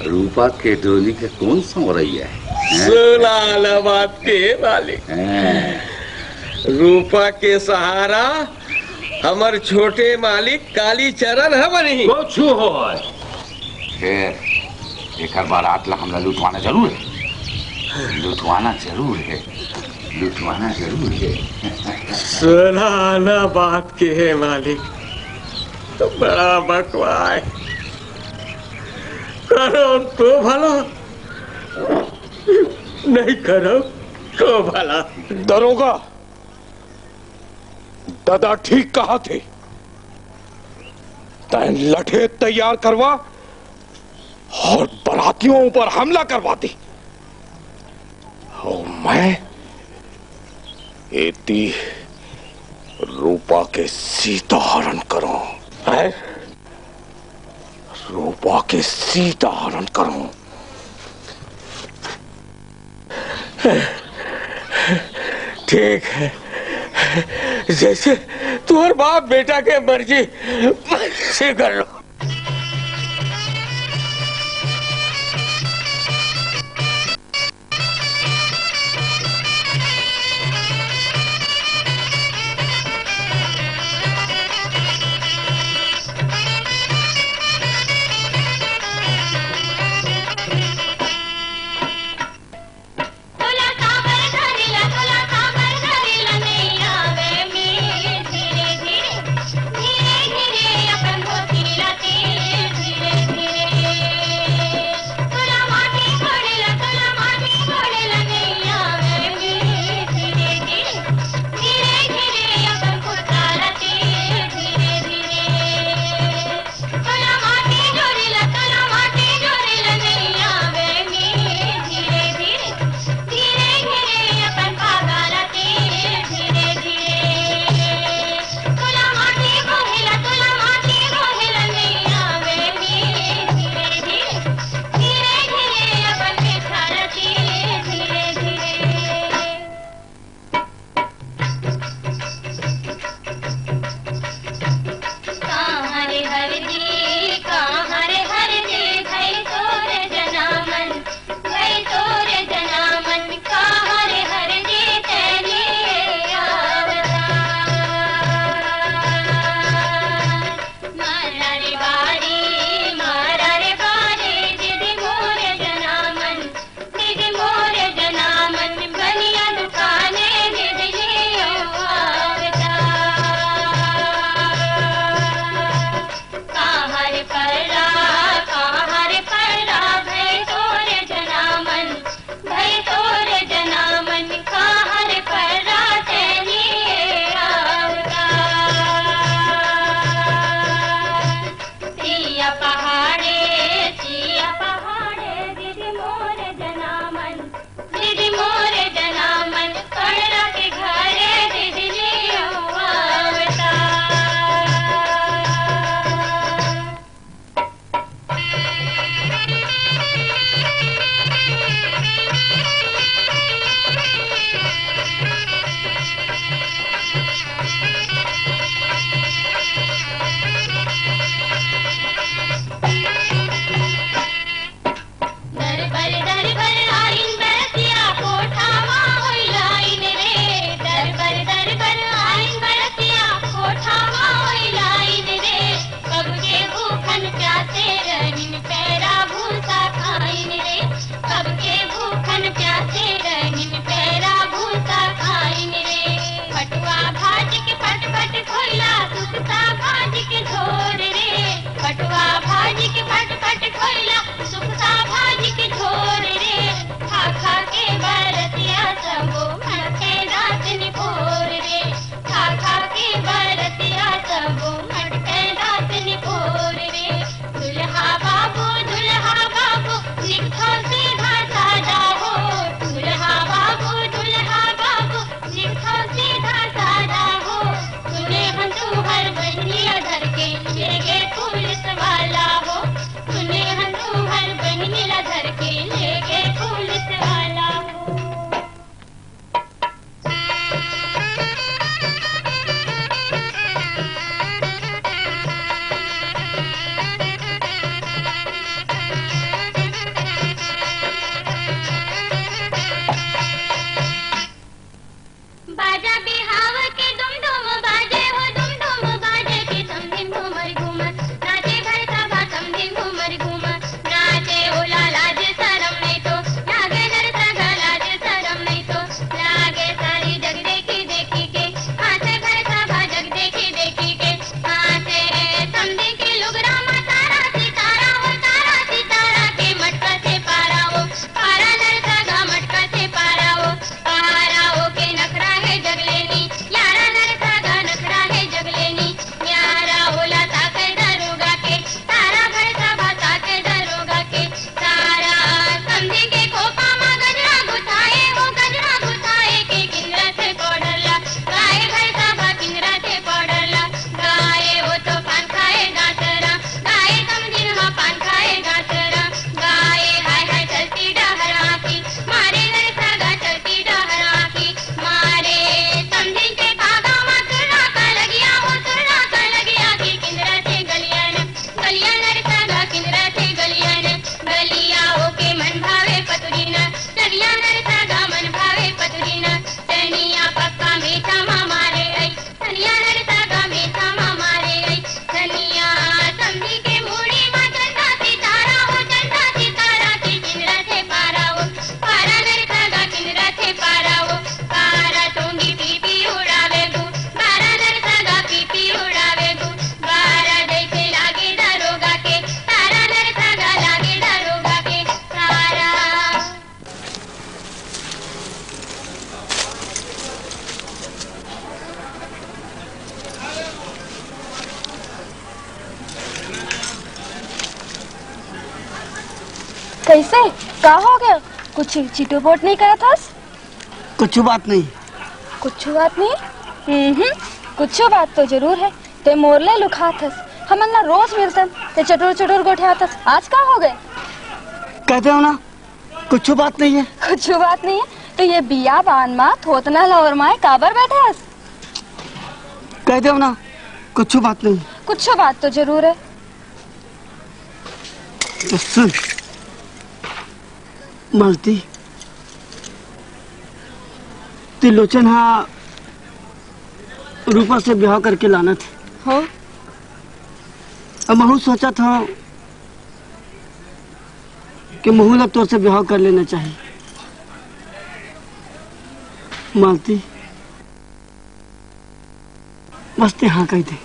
रूपा के डोली के कौन सो रही है? 16 आना बाद के मालिक, रूपा के सहारा हमर छोटे मालिक काली चरण है बनी कुछ हो। फिर एक बारात ला हमला लुटवाना जरूर है, लुटवाना जरूर है, लुटवाना जरूर है। 16 आना बात के है मालिक, तो बड़ा बकवास करो तो भला, नहीं करो तो भला। दरोगा दादा ठीक कहा थे, तैन लठे तैयार करवा और बरातियों पर हमला करवा दी और मैं एती रूपा के सीता हरण करूं, रूपा के सीता हरण करूं। ठीक है, जैसे तुम्हारे बाप बेटा के मर्जी से कर लो। धीरे धीरे अपन का हो गया? कुछ चिटोपोट नहीं करा था? कुछ बात नहीं। कुछ बात नहीं? कुछ बात तो जरूर है। ते मोरले लुखा थस, हमन ना रोज मिलतन, ते चटोर चटोर गोठे थस। आज का हो गए? कहते हो ना कुछ बात नहीं है। कुछ बात नहीं है तो ये बिया बान मा थोतना लवर माए काबर बैठे हस? कहते हो ना कुछ बात नहीं। कुछ बात तो जरूर है। तो सुन मालती, त्रिलोचन हाँ रूपा से ब्याह करके लाना थे। हाँ? अब महू सोचा था कि महू लग तो से ब्याह कर लेना चाहिए। मालती बस ते हाँ कही दे।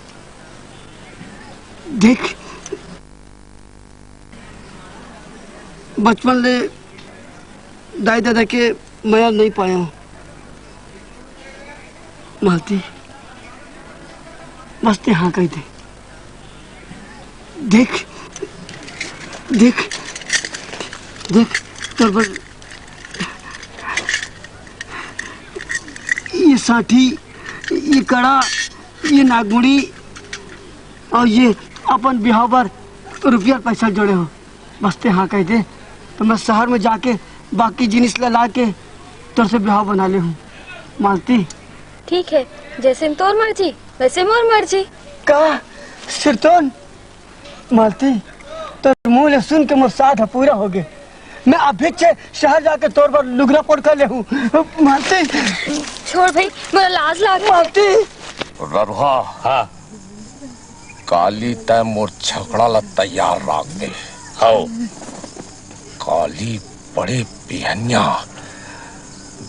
देख बचपन ले दाई दादा के मैं नहीं पाया हूँ। मालती बस ते हाँ कही दे। देख देख देख तो बस ये साठी, ये कड़ा, ये नागमुड़ी और ये अपन बिहाव पर रुपया पैसा जोड़े हो। बस ते हाँ कह दे तो मैं शहर में जाके बाकी जिनिस ला के तुझ से बिहाव बना ले हूँ। मालती ठीक है, जैसे तोर मर्जी वैसे मोर मर्जी। का सिरतोन मालती तो मुँह ले सुन के मोर साथ पूरा हो गए। मैं अभी शहर जाके तोर पर लुगरा पोड़ कर ले हूँ। मालती छोड़ भाई, मेरा लाज लाग। मालती ररुहा हाँ काली तय मोर छकड़ा ला तैयार राख दे। हाओ काली बड़े बिहनिया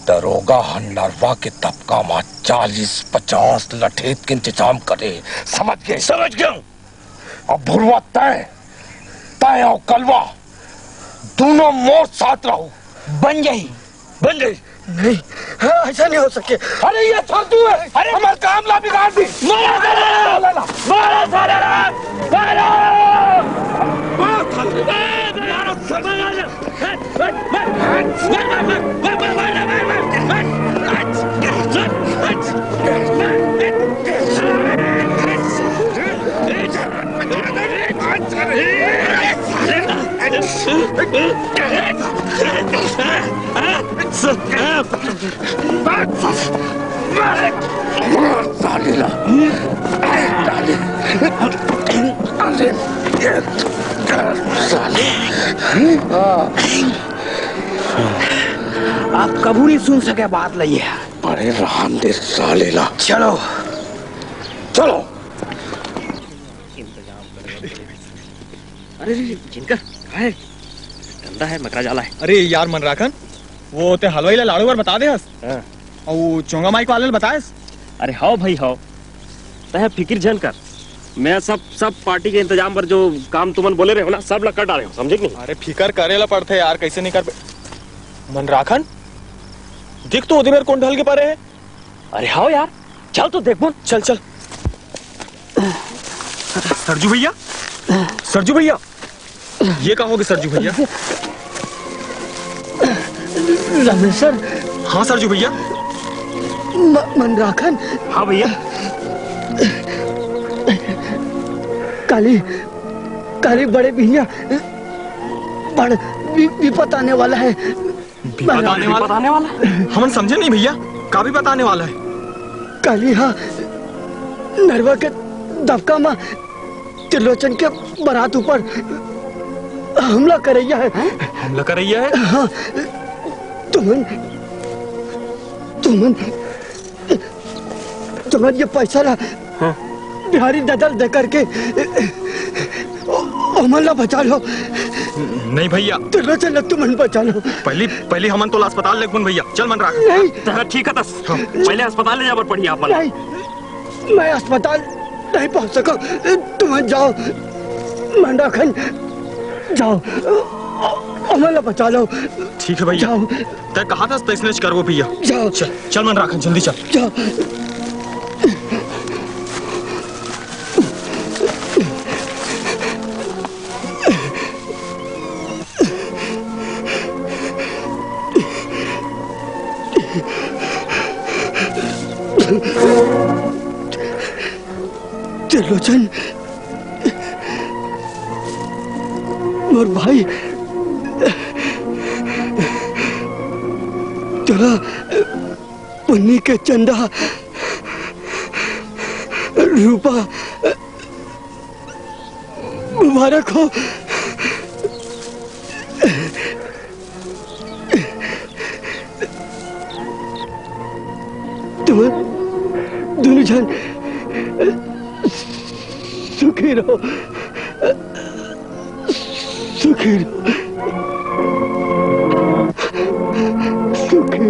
दरोगा नरवा के तबका मा 40-50 लठेत के इंतजाम करे। समझ गए? समझ गया। अब भुरवा तय तय और कलवा दोनों मोर साथ रहो। बन गई। बन गई नहीं हाँ, ऐसा नहीं हो सके। अरे ये फालतू है। अरे हमारा काम ला बिगाड़ दी। मारा आप कबू नहीं सुन सके बात लई है। बड़े राम दे सालेला। चलो चलो। अरे जिनकर है धंधा है मकरा जाला है। अरे यार मन राखन वो ते हलवाई ला लाड़ू बार बता दे हस। और वो चोंगा माइक वाले बताएस। अरे हाओ भाई हाओ, तह फिक्र जन कर। मैं सब पार्टी के इंतजाम पर जो काम तुमन बोले रहे हो ना सब लग कर डाले हो, समझे कि नहीं? अरे फिकर करेला पड़ते यार, कैसे नहीं कर मन राखन देख तो उधर कौन ढल के परे है। अरे हाओ यार चल तो देख बोल। चल चल। सरजू भैया, सरजू भैया ये कहोगे? सरजू भैया रमेश सर। हाँ सरजू भैया। मन राखन। हाँ भैया। काली काली बड़े भैया बड़ विपत आने वाला है। विपत आने वाला? हम समझे नहीं भैया, का भी बताने वाला है? काली हाँ नरवा के दबका में त्रिलोचन के बारात ऊपर हमला करैया है। हमला करैया है? हाँ तुमन ये पैसा ला बिहारी ददल दे करके हमला बचा लो। नहीं भैया त्रिलोचन तुमन बचा लो। पहले हमन तो अस्पताल ले भैया। चल मन राख। नहीं ठीक है तस पहले अस्पताल ले जाबर पड़ी आप। नहीं मैं अस्पताल नहीं पहुंच सका। तुम जाओ मन राखन जाओ हमला बचा लो। ठीक है भैया। तय कहा था स्नेच करो भैया। जाओ चल मन राखन जल्दी चल। जाओ। त्रिलोचन मोर भाई तेरा पुन्नी के चंदा रूपा मुबारक हो। तुम दोनों जन सुखी रहो, सुखी रहो, सुखी।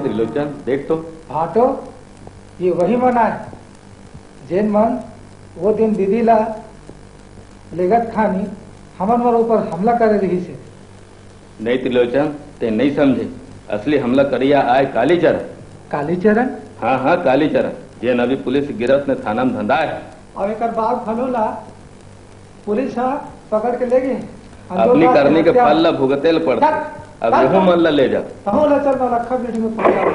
त्रिलोचन देख तो। हाँ तो ये वही मन है जैन मन वो दिन दीदी ला लेगत खानी हमन ऊपर हमला करे रही से। नहीं त्रिलोचन ते नहीं समझे, असली हमला करिया आए कालीचरण। कालीचरण? हाँ हाँ कालीचरण, जैन अभी पुलिस गिरफ्त ने थाना में धंधा है। और एक बाप फलोला पुलिस पकड़ के ले गए। अपनी करने के फल ला भुगते ल पड़ता, अब यहू मन ला ले जा। चल मैं रखा बेटी में पड़ जाओ।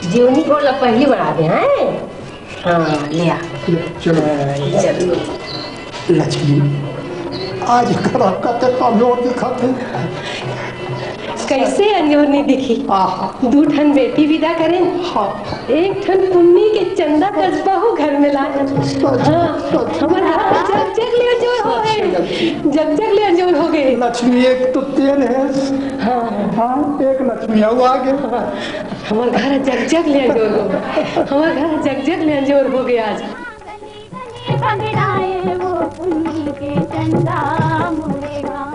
जीवनी को पहली बना दे हैं। हाँ ले आ। चलो लक्ष्मी, आज खराब का तो कमजोर दिखाते। कैसे अंजोर नहीं दिखी? दू ठन बेटी विदा करें, एक ठन पुन्नी के चंदा कस्बा हो घर में लाए। हाँ, हमारा जग जग ले अंजोर हो गए, जग जग ले अंजोर हो गए। लक्ष्मी एक तो तेल है। हाँ, एक लक्ष्मी है आगे। हमारा घर जग जग ले अंजोर हो, हमारा घर जग जग ले अंजोर हो गया आज। पगड़ाए वो पुन्नी के चंदा मोरे गाँव